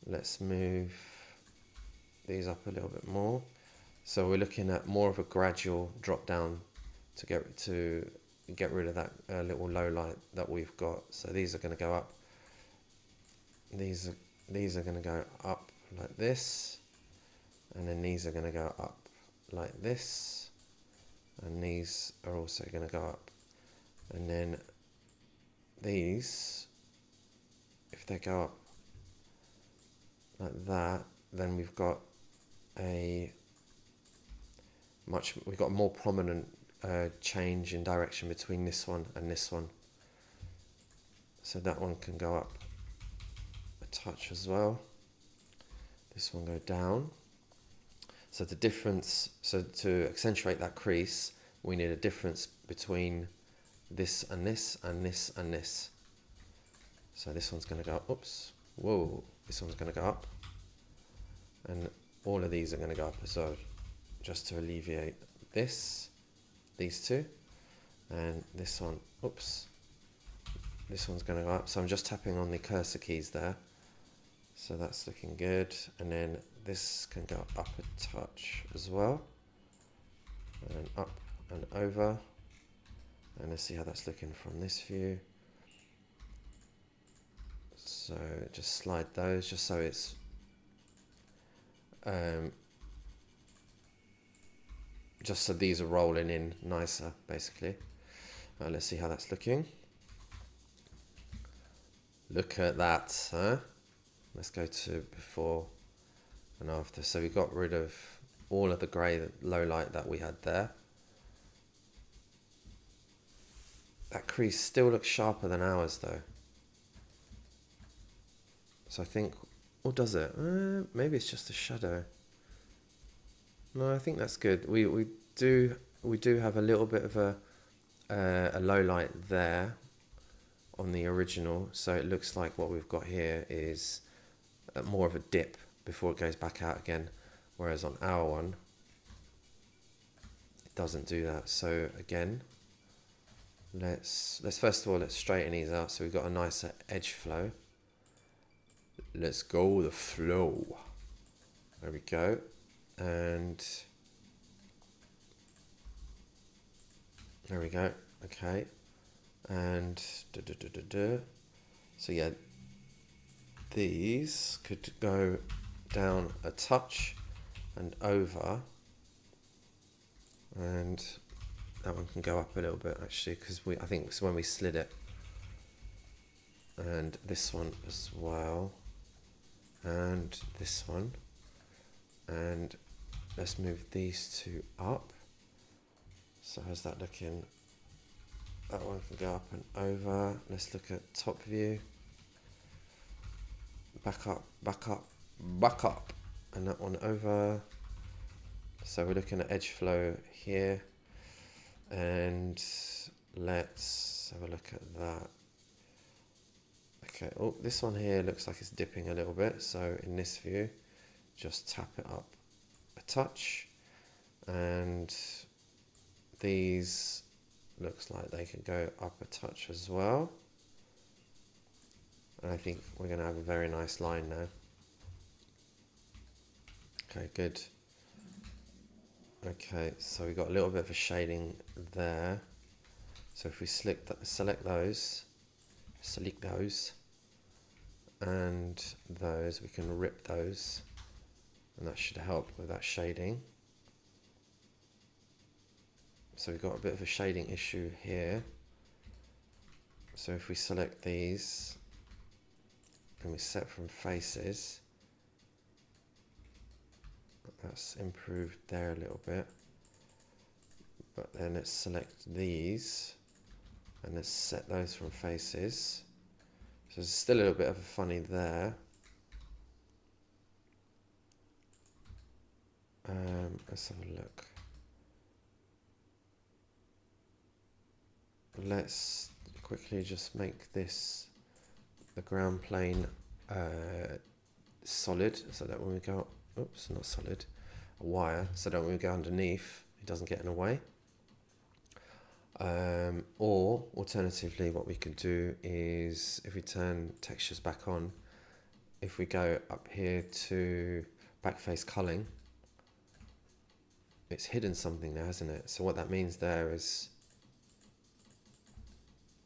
Let's move these up a little bit more. So we're looking at more of a gradual drop down to get rid of that little low light that we've got. So these are going to go up. These are going to go up like this, and then these are going to go up like this, and these are also going to go up, and then these, if they go up like that, then we've got a more prominent change in direction between this one and this one. So that one can go up a touch as well. This one go down. So the difference, so to accentuate that crease, we need a difference between this and this and this and this. So this one's going to go up, oops, whoa, this one's going to go up, and all of these are going to go up as well, just to alleviate these two, and this one, oops, this one's going to go up. So I'm just tapping on the cursor keys there, so that's looking good. And then this can go up a touch as well, and up and over, and let's see how that's looking from this view. So just slide those just so it's just so these are rolling in nicer, basically. Let's see how that's looking. Look at that, huh? Let's go to before and after. So we got rid of all of the grey low light that we had there. That crease still looks sharper than ours though. So I think, or does it? Maybe it's just a shadow. No, I think that's good. We do have a little bit of a low light there on the original, so it looks like what we've got here is more of a dip before it goes back out again, whereas on our one it doesn't do that. So again, let's first of all, let's straighten these out so we've got a nicer edge flow. Let's go with the flow. There we go. And there we go. Okay. And so yeah, these could go down a touch and over, and that one can go up a little bit actually, because I think it's when we slid it, and this one as well, and this one, and let's move these two up. So how's that looking? That one can go up and over. Let's look at top view. Back up, back up, back up, and that one over. So we're looking at edge flow here, and let's have a look at that. Okay, oh, this one here looks like it's dipping a little bit, so in this view, just tap it up a touch, and these looks like they can go up a touch as well. And I think we're going to have a very nice line now. Okay, good. Okay, so we've got a little bit of a shading there. So if we select those, and those, we can rip those, and that should help with that shading. So we've got a bit of a shading issue here. So if we select these and we set from faces, that's improved there a little bit. But then let's select these and let's set those from faces. So there's still a little bit of a funny there. Let's have a look. Let's quickly just make this, the ground plane, solid, so that when we go, oops, not solid, a wire so that when we go underneath, it doesn't get in the way. Or alternatively, what we could do is, if we turn textures back on, if we go up here to backface culling, it's hidden something there, hasn't it? So what that means there is,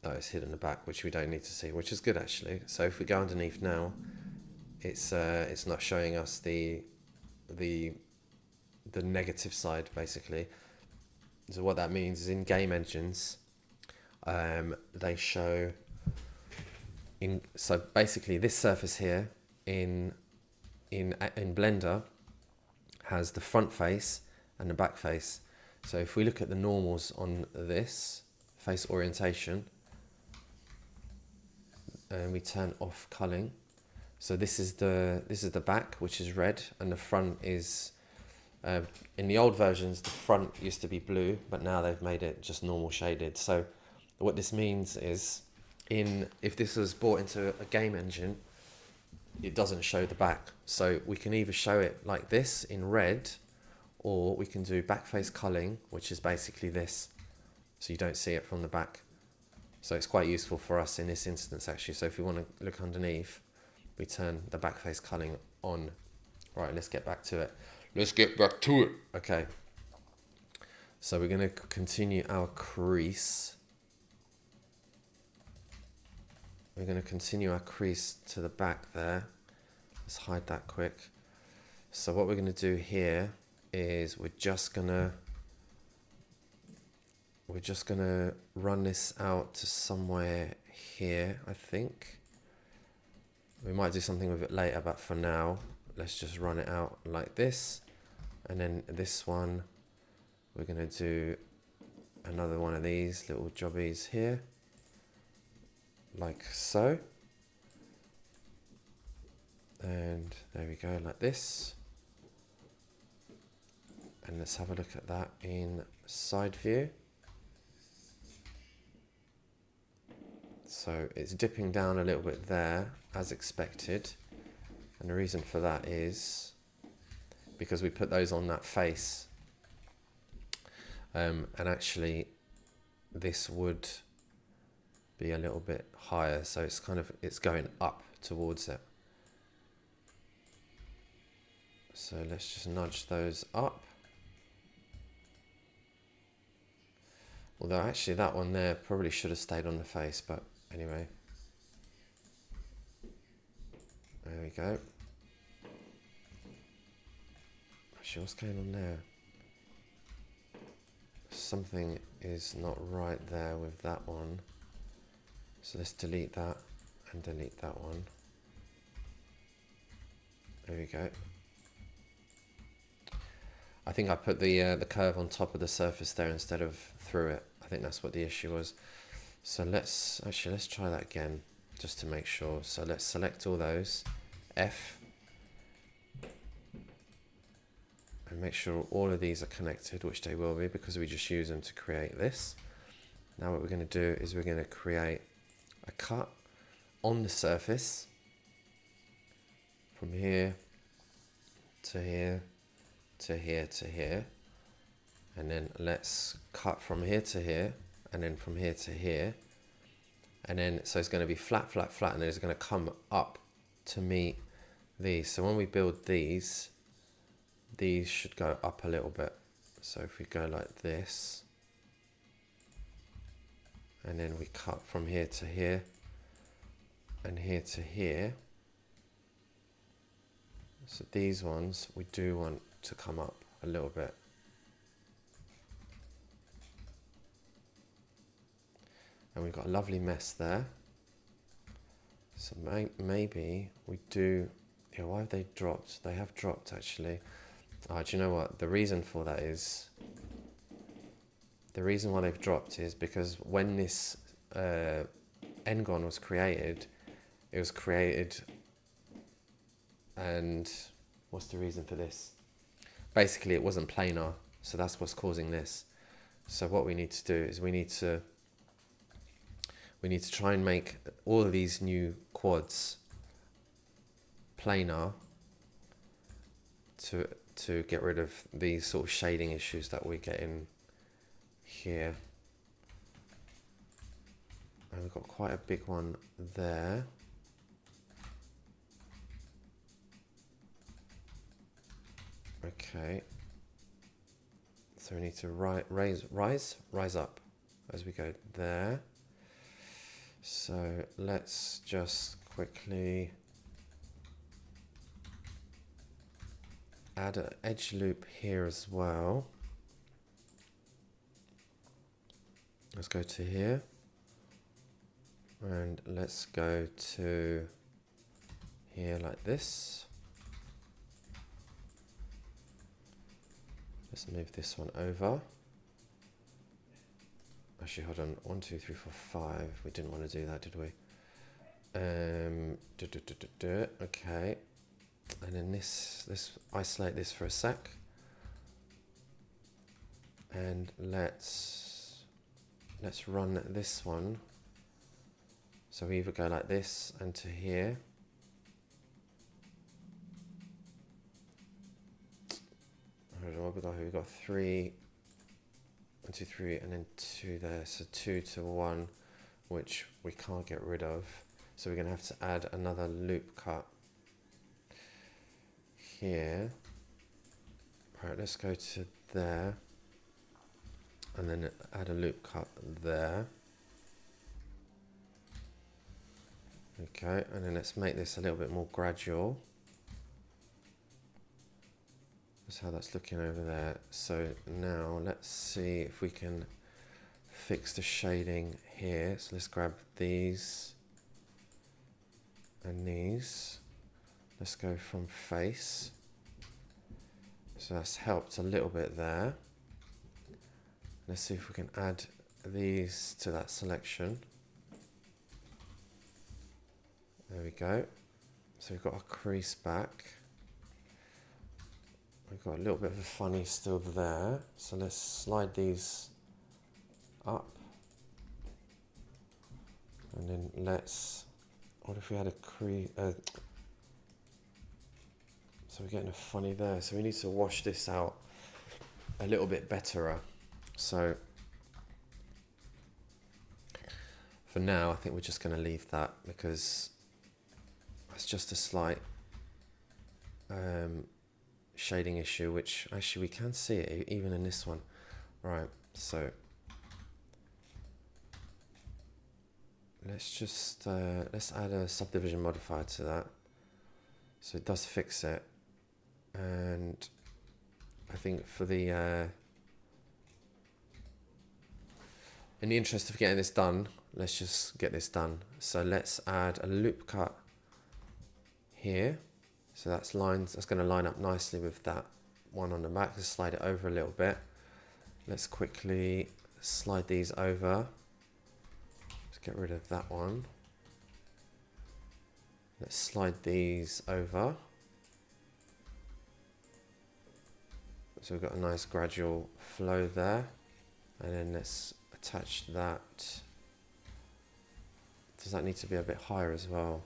oh, it's hidden the back, which we don't need to see, which is good actually. So if we go underneath now, it's not showing us the negative side basically. So what that means is in game engines, they show so basically this surface here in Blender has the front face and the back face. So if we look at the normals on this face orientation and we turn off culling, so this is the back, which is red, and the front is in the old versions the front used to be blue, but now they've made it just normal shaded. So what this means is, if this was brought into a game engine, it doesn't show the back. So we can either show it like this in red, or we can do backface culling, which is basically this, so you don't see it from the back. So it's quite useful for us in this instance actually. So if we want to look underneath, we turn the backface culling on. Right, let's get back to it. Okay, so we're going to continue our crease. We're going to continue our crease to the back there. Let's hide that quick. So what we're going to do here is we're just going to run this out to somewhere here, I think. We might do something with it later, but for now, let's just run it out like this. And then this one, we're going to do another one of these little jobbies here, like so. And there we go, like this. And let's have a look at that in side view. So it's dipping down a little bit there, as expected. And the reason for that is because we put those on that face. And actually, this would be a little bit higher. So it's going up towards it. So let's just nudge those up. Although actually that one there probably should have stayed on the face, but anyway. There we go. Actually, what's going on there? Something is not right there with that one. So let's delete that and delete that one. There we go. I think I put the curve on top of the surface there instead of through it. I think that's what the issue was. So let's try that again just to make sure. So let's select all those, F, and make sure all of these are connected, which they will be because we just use them to create this. Now what we're going to do is we're going to create a cut on the surface from here to here to here to here, and then let's cut from here to here, and then from here to here, and then so it's going to be flat, flat, flat, and then it's going to come up to meet these. So when we build these should go up a little bit. So if we go like this, and then we cut from here to here, and here to here. So these ones we do want to come up a little bit. And we've got a lovely mess there. So maybe we do, yeah, why have they dropped? They have dropped actually. Do you know what? The reason for that is, the reason why they've dropped is because when this Ngon was created, it was created, and what's the reason for this? Basically it wasn't planar, so that's what's causing this. So what we need to do is we need to try and make all of these new quads planar to to get rid of these sort of shading issues that we get in here. And we've got quite a big one there. Okay. So we need to rise up as we go there. So let's just quickly add an edge loop here as well. Let's go to here. And let's go to here like this. Let's move this one over. Actually, hold on. 1, 2, 3, 4, 5. We didn't want to do that, did we? Okay. And then let's isolate this for a sec. And let's run this one. So we either go like this and to here. I don't know what we got here. We've got 3, 1, 2, 3, and then 2 there. So 2 to 1, which we can't get rid of. So we're going to have to add another loop cut here. All right, let's go to there. And then add a loop cut there. Okay, and then let's make this a little bit more gradual. That's how that's looking over there. So now let's see if we can fix the shading here. So let's grab these and these. Let's go from face. So that's helped a little bit there. Let's see if we can add these to that selection. There we go. So we've got a crease back. We've got a little bit of a funny still there. So let's slide these up. And then let's, what if we had a crease? So we're getting a funny there. So we need to wash this out a little bit better. So for now, I think we're just going to leave that because it's just a slight shading issue, which actually we can see it even in this one. Right, so let's just let's add a subdivision modifier to that, so it does fix it. And I think for the in the interest of getting this done, let's just get this done. So let's add a loop cut here. So that's going to line up nicely with that one on the back. Let's slide it over a little bit. Let's quickly slide these over. Let's get rid of that one. Let's slide these over. So we've got a nice gradual flow there. And then let's attach that. Does that need to be a bit higher as well?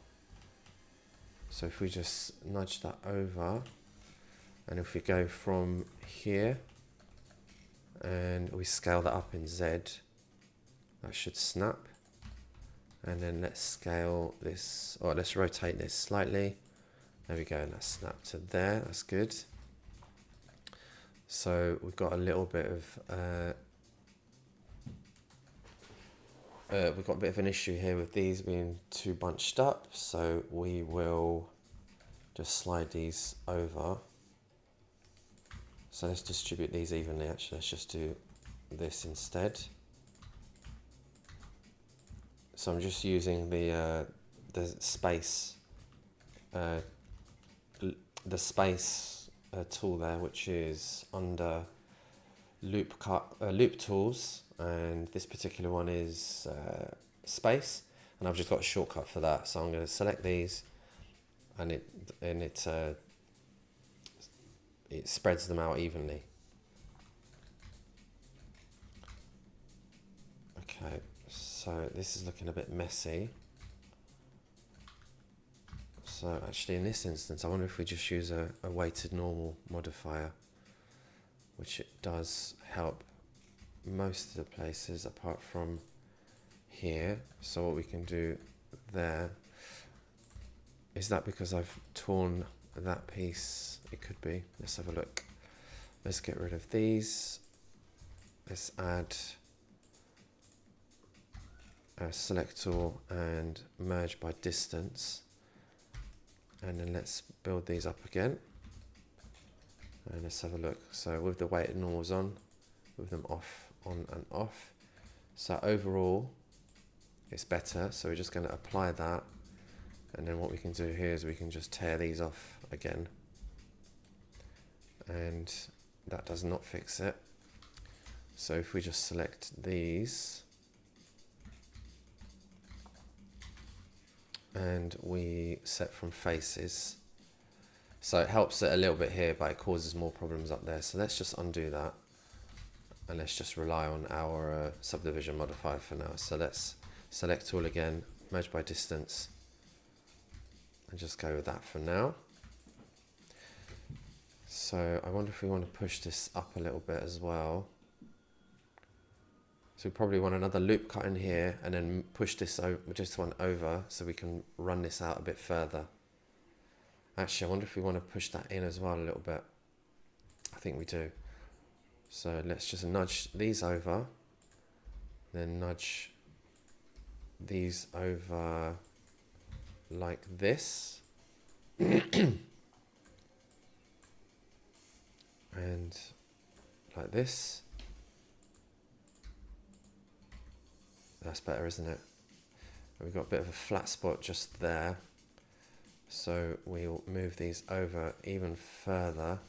So if we just nudge that over, and if we go from here and we scale that up in Z, that should snap. And then let's scale this, or let's rotate this slightly. There we go, and that's snapped to there, that's good. So we've got a little bit of we've got a bit of an issue here with these being too bunched up, so we will just slide these over. So let's distribute these evenly. Actually, let's just do this instead. So I'm just using the space tool there, which is under loop tools, and this particular one is space, and I've just got a shortcut for that. So I'm going to select these, and it spreads them out evenly. So this is looking a bit messy. So actually in this instance, I wonder if we just use a weighted normal modifier, which it does help most of the places apart from here. So what we can do there, is that because I've torn that piece? It could be. Let's have a look. Let's get rid of these. Let's add a select all and merge by distance. And then let's build these up again. And let's have a look. So with the weighted normals on, with them off, on and off. So overall, it's better. So we're just going to apply that. And then what we can do here is we can just tear these off again. And that does not fix it. So if we just select these and we set from faces, so it helps it a little bit here, but it causes more problems up there. So let's just undo that and let's just rely on our subdivision modifier for now. So let's select all again, merge by distance, and just go with that for now. So I wonder if we want to push this up a little bit as well. So we probably want another loop cut in here and then push this over, just one over, so we can run this out a bit further. Actually, I wonder if we want to push that in as well a little bit. I think we do. So let's just nudge these over, then nudge these over like this. And like this. That's better, isn't it? We've got a bit of a flat spot just there. So we'll move these over even further.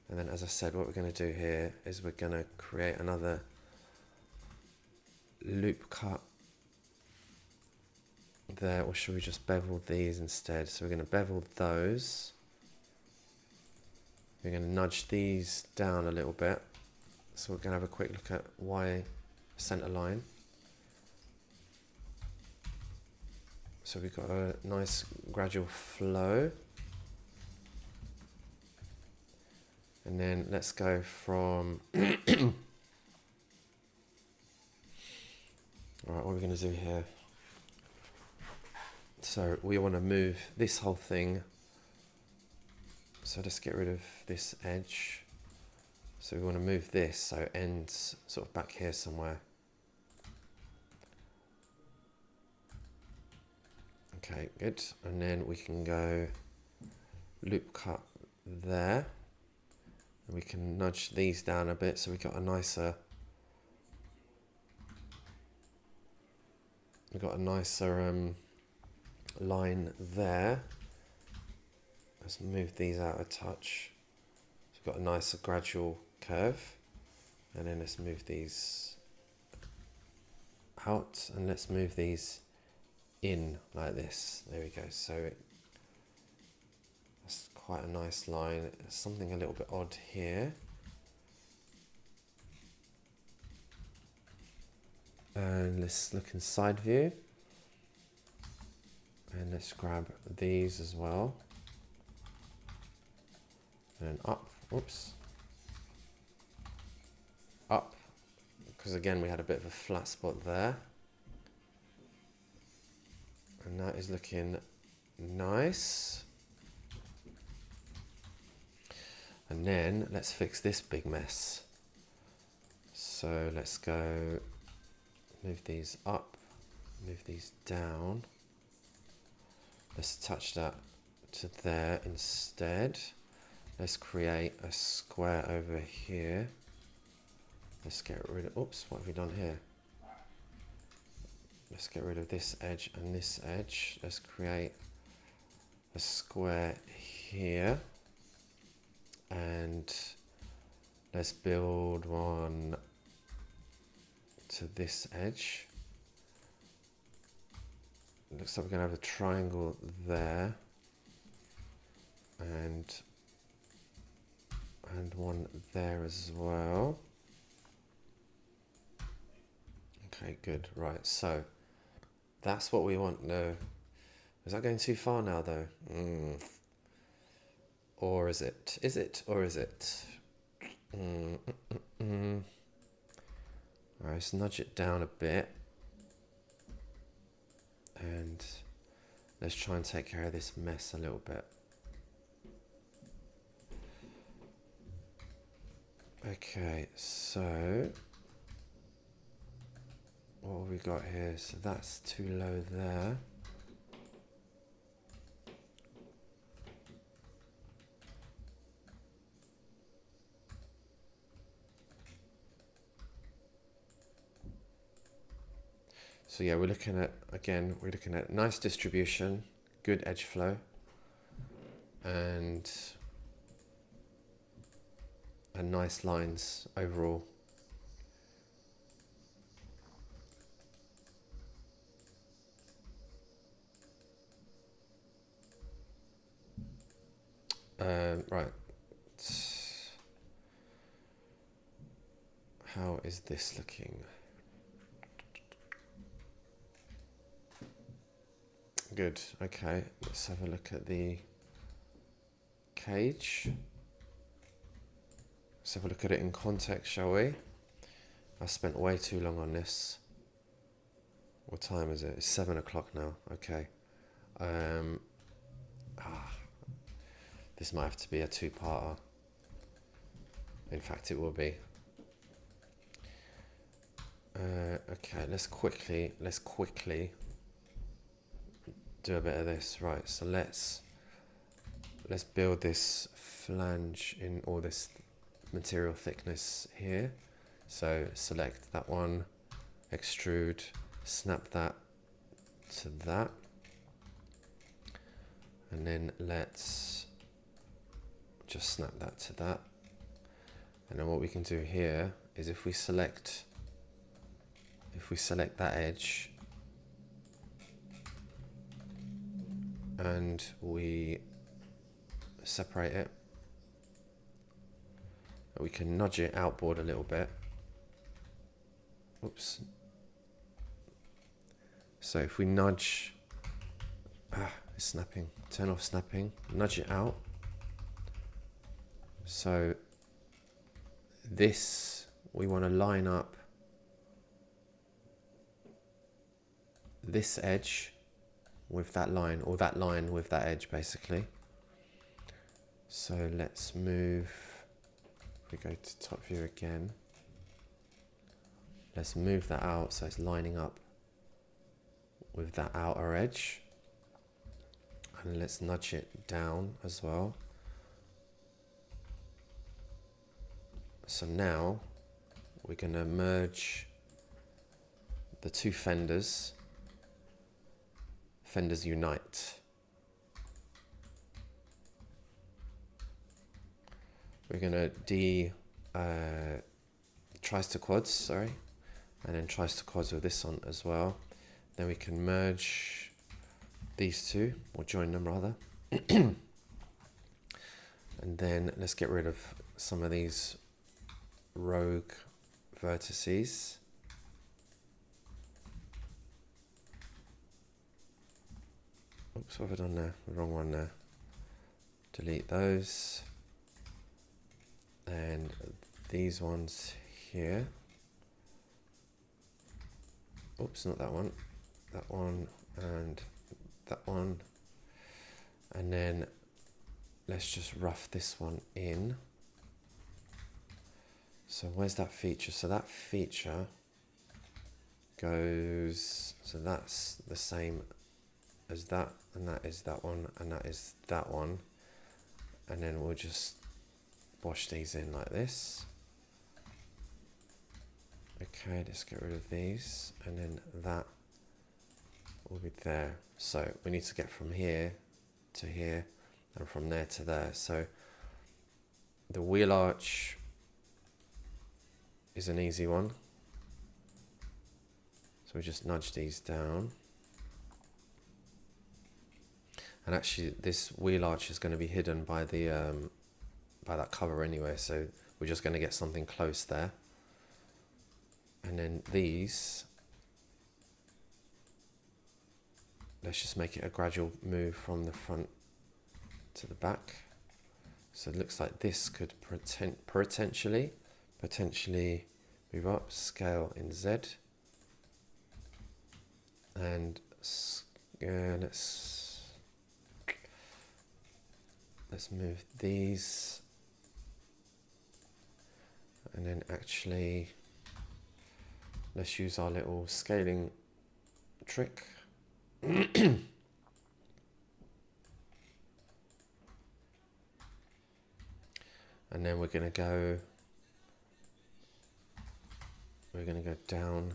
And then, as I said, what we're going to do here is we're going to create another loop cut there. Or should we just bevel these instead? So we're going to bevel those. We're going to nudge these down a little bit. So we're going to have a quick look at Y center line. So we've got a nice gradual flow. And then let's go from, all right, what are we going to do here? So we want to move this whole thing. So let's get rid of this edge. So we want to move this so it ends sort of back here somewhere. Okay, good. And then we can go loop cut there. And we can nudge these down a bit so we got a nicer, line there. Let's move these out a touch. So we've got a nicer gradual curve. And then let's move these out and let's move these in like this. There we go. So that's quite a nice line. There's something a little bit odd here. And let's look in side view. And let's grab these as well. And up, oops. Up, because again we had a bit of a flat spot there. And that is looking nice. And then let's fix this big mess. So let's go move these up, move these down. Let's attach that to there instead. Let's create a square over here. Let's get rid of, oops, what have we done here? Let's get rid of this edge and this edge. Let's create a square here. And let's build one to this edge. Looks like we're going to have a triangle there. And one there as well. Okay, good. Right, so that's what we want Is that going too far now though? Or is it? Is it or is it? Alright, let's nudge it down a bit. And let's try and take care of this mess a little bit. Okay, so what have we got here? So that's too low there. So yeah, we're looking at nice distribution, good edge flow, and nice lines overall. Right. How is this looking? Good. Okay, let's have a look at the cage. Let's have a look at it in context, shall we? I spent way too long on this. What time is it? It's 7 o'clock now. Okay. This might have to be a two-parter. In fact, it will be. Okay, let's quickly do a bit of this. Right, so let's build this flange in all this material thickness here. So select that one, extrude, snap that to that, and then let's just snap that to that. And then what we can do here is if we select that edge and we separate it, we can nudge it outboard a little bit. Oops. So if we nudge, it's snapping, turn off snapping, nudge it out. So this, we want to line up this edge with that line, or that line with that edge basically. So let's move, if we go to top view again, let's move that out so it's lining up with that outer edge, and let's nudge it down as well. So now we're going to merge the two fenders. Fenders unite. We're going to tries to quads, sorry, and then tries to quads with this on as well. Then we can merge these two, or join them rather. And then let's get rid of some of these rogue vertices. Oops, what have I done there? The wrong one there. Delete those. And these ones here. Oops, not that one. That one and that one. And then let's just rough this one in. So where's that feature? So that feature goes, so that's the same as that, and that is that one, and that is that one. And then we'll just wash these in like this. Okay, let's get rid of these, and then that will be there. So we need to get from here to here, and from there to there. So the wheel arch is an easy one. So we just nudge these down. And actually this wheel arch is going to be hidden by the by that cover anyway, so we're just going to get something close there. And then these let's just make it a gradual move from the front to the back. So it looks like this could potentially move up, scale in Z. And let's move these. And then actually, let's use our little scaling trick. And then we're going to go down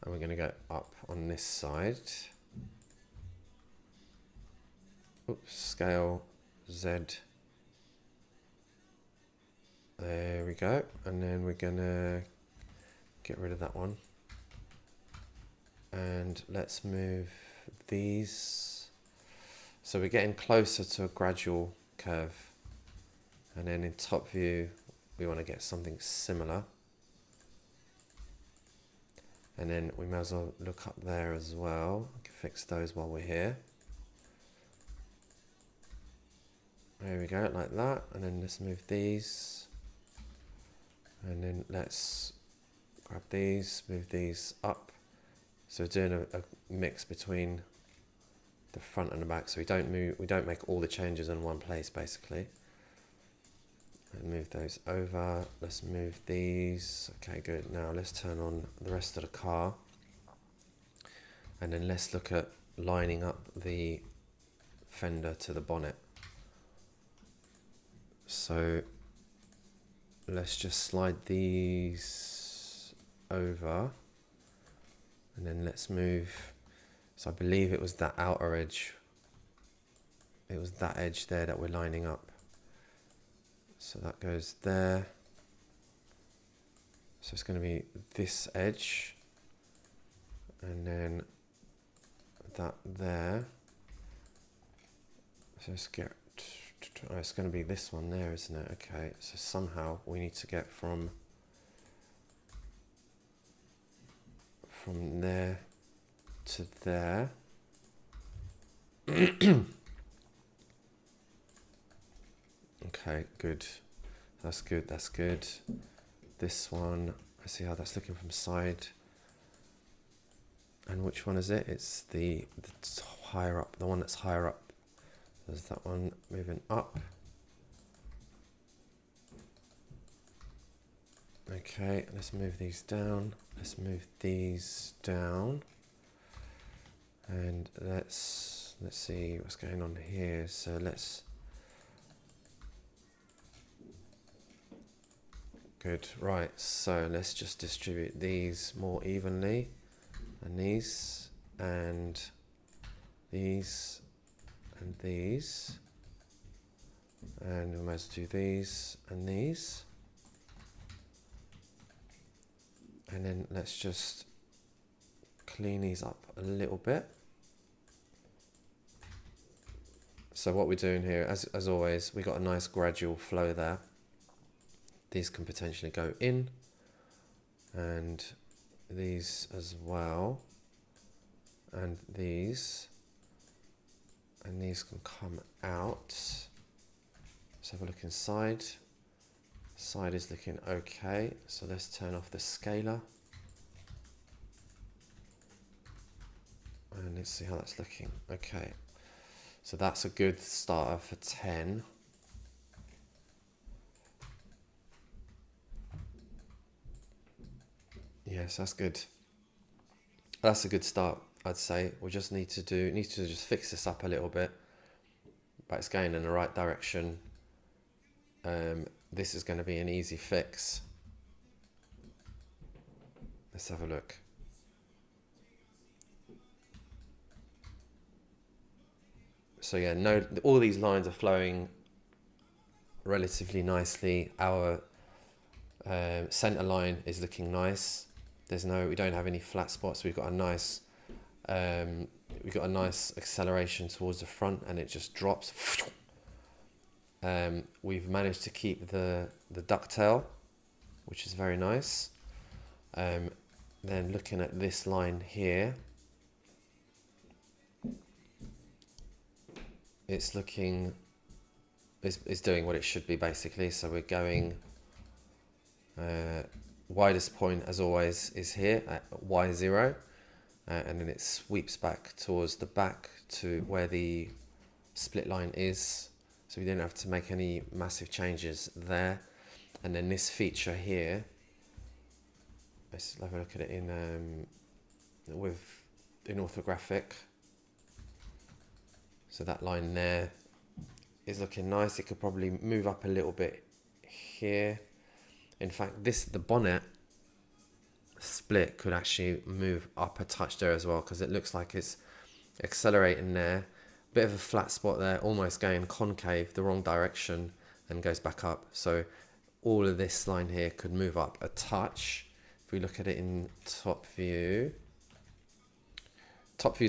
and we're going to go up on this side. Oops, scale Z. There we go. And then we're going to get rid of that one. And let's move these. So we're getting closer to a gradual curve. And then in top view, we want to get something similar. And then we may as well look up there as well. We can fix those while we're here. There we go, like that. And then let's move these. And then let's grab these, move these up. So we're doing a mix between the front and the back. So we don't make all the changes in one place basically. And move those over. Let's move these. Okay, good. Now let's turn on the rest of the car. And then let's look at lining up the fender to the bonnet. So let's just slide these over. And then let's move. So I believe it was that outer edge. It was that edge there that we're lining up. So that goes there. So it's going to be this edge. And then that there. So let's get, oh, it's going to be this one there, isn't it? Okay, so somehow we need to get from there to there. Okay, good. That's good, that's good. This one, I see how that's looking from side. And which one is it? It's the higher up, the one that's higher up. There's that one moving up. Okay, let's move these down. Let's move these down. And let's see what's going on here. So good, right, so let's just distribute these more evenly, and these, and these, and these, and we might as well do these, and these, and then let's just clean these up a little bit. So what we're doing here, as always, we got a nice gradual flow there. These can potentially go in, and these as well, and these can come out. Let's have a look inside. Side is looking okay, so let's turn off the scaler. And let's see how that's looking. Okay, so that's a good starter for 10. Yes, that's good. That's a good start, I'd say. We just need to just fix this up a little bit, but it's going in the right direction. This is going to be an easy fix. Let's have a look. So yeah, all these lines are flowing relatively nicely. Our center line is looking nice. We don't have any flat spots. We've got a nice acceleration towards the front, and it just drops. We've managed to keep the ducktail, which is very nice. Then looking at this line here, it's looking, it's doing what it should be basically. So we're going, widest point as always is here at Y0, and then it sweeps back towards the back to where the split line is. So we didn't have to make any massive changes there. And then this feature here, let's have a look at it in orthographic. So that line there is looking nice. It could probably move up a little bit here. In fact, the bonnet split could actually move up a touch there as well, because it looks like it's accelerating there. Bit of a flat spot there, almost going concave, the wrong direction, and goes back up. So all of this line here could move up a touch. If we look at it in top view's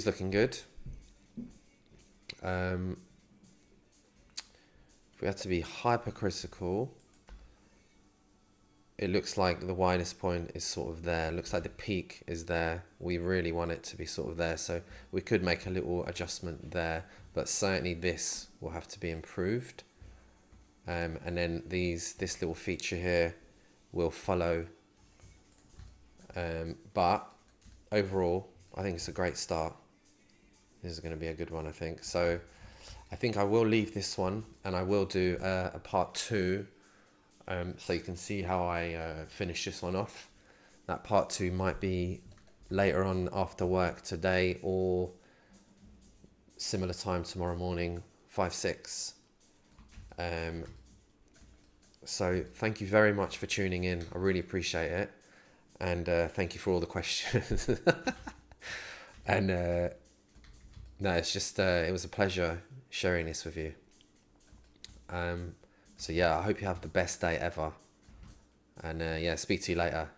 looking good. If we had to be hypercritical, it looks like the widest point is sort of there. It looks like the peak is there. We really want it to be sort of there. So we could make a little adjustment there, but certainly this will have to be improved. And then this little feature here will follow. But overall, I think it's a great start. This is going to be a good one, I think. So I think I will leave this one, and I will do a part 2. So you can see how I finish this one off. That part 2 might be later on after work today, or similar time tomorrow morning, 5-6. So thank you very much for tuning in. I really appreciate it. And thank you for all the questions. And no, it's just, it was a pleasure sharing this with you. So yeah, I hope you have the best day ever. And yeah, speak to you later.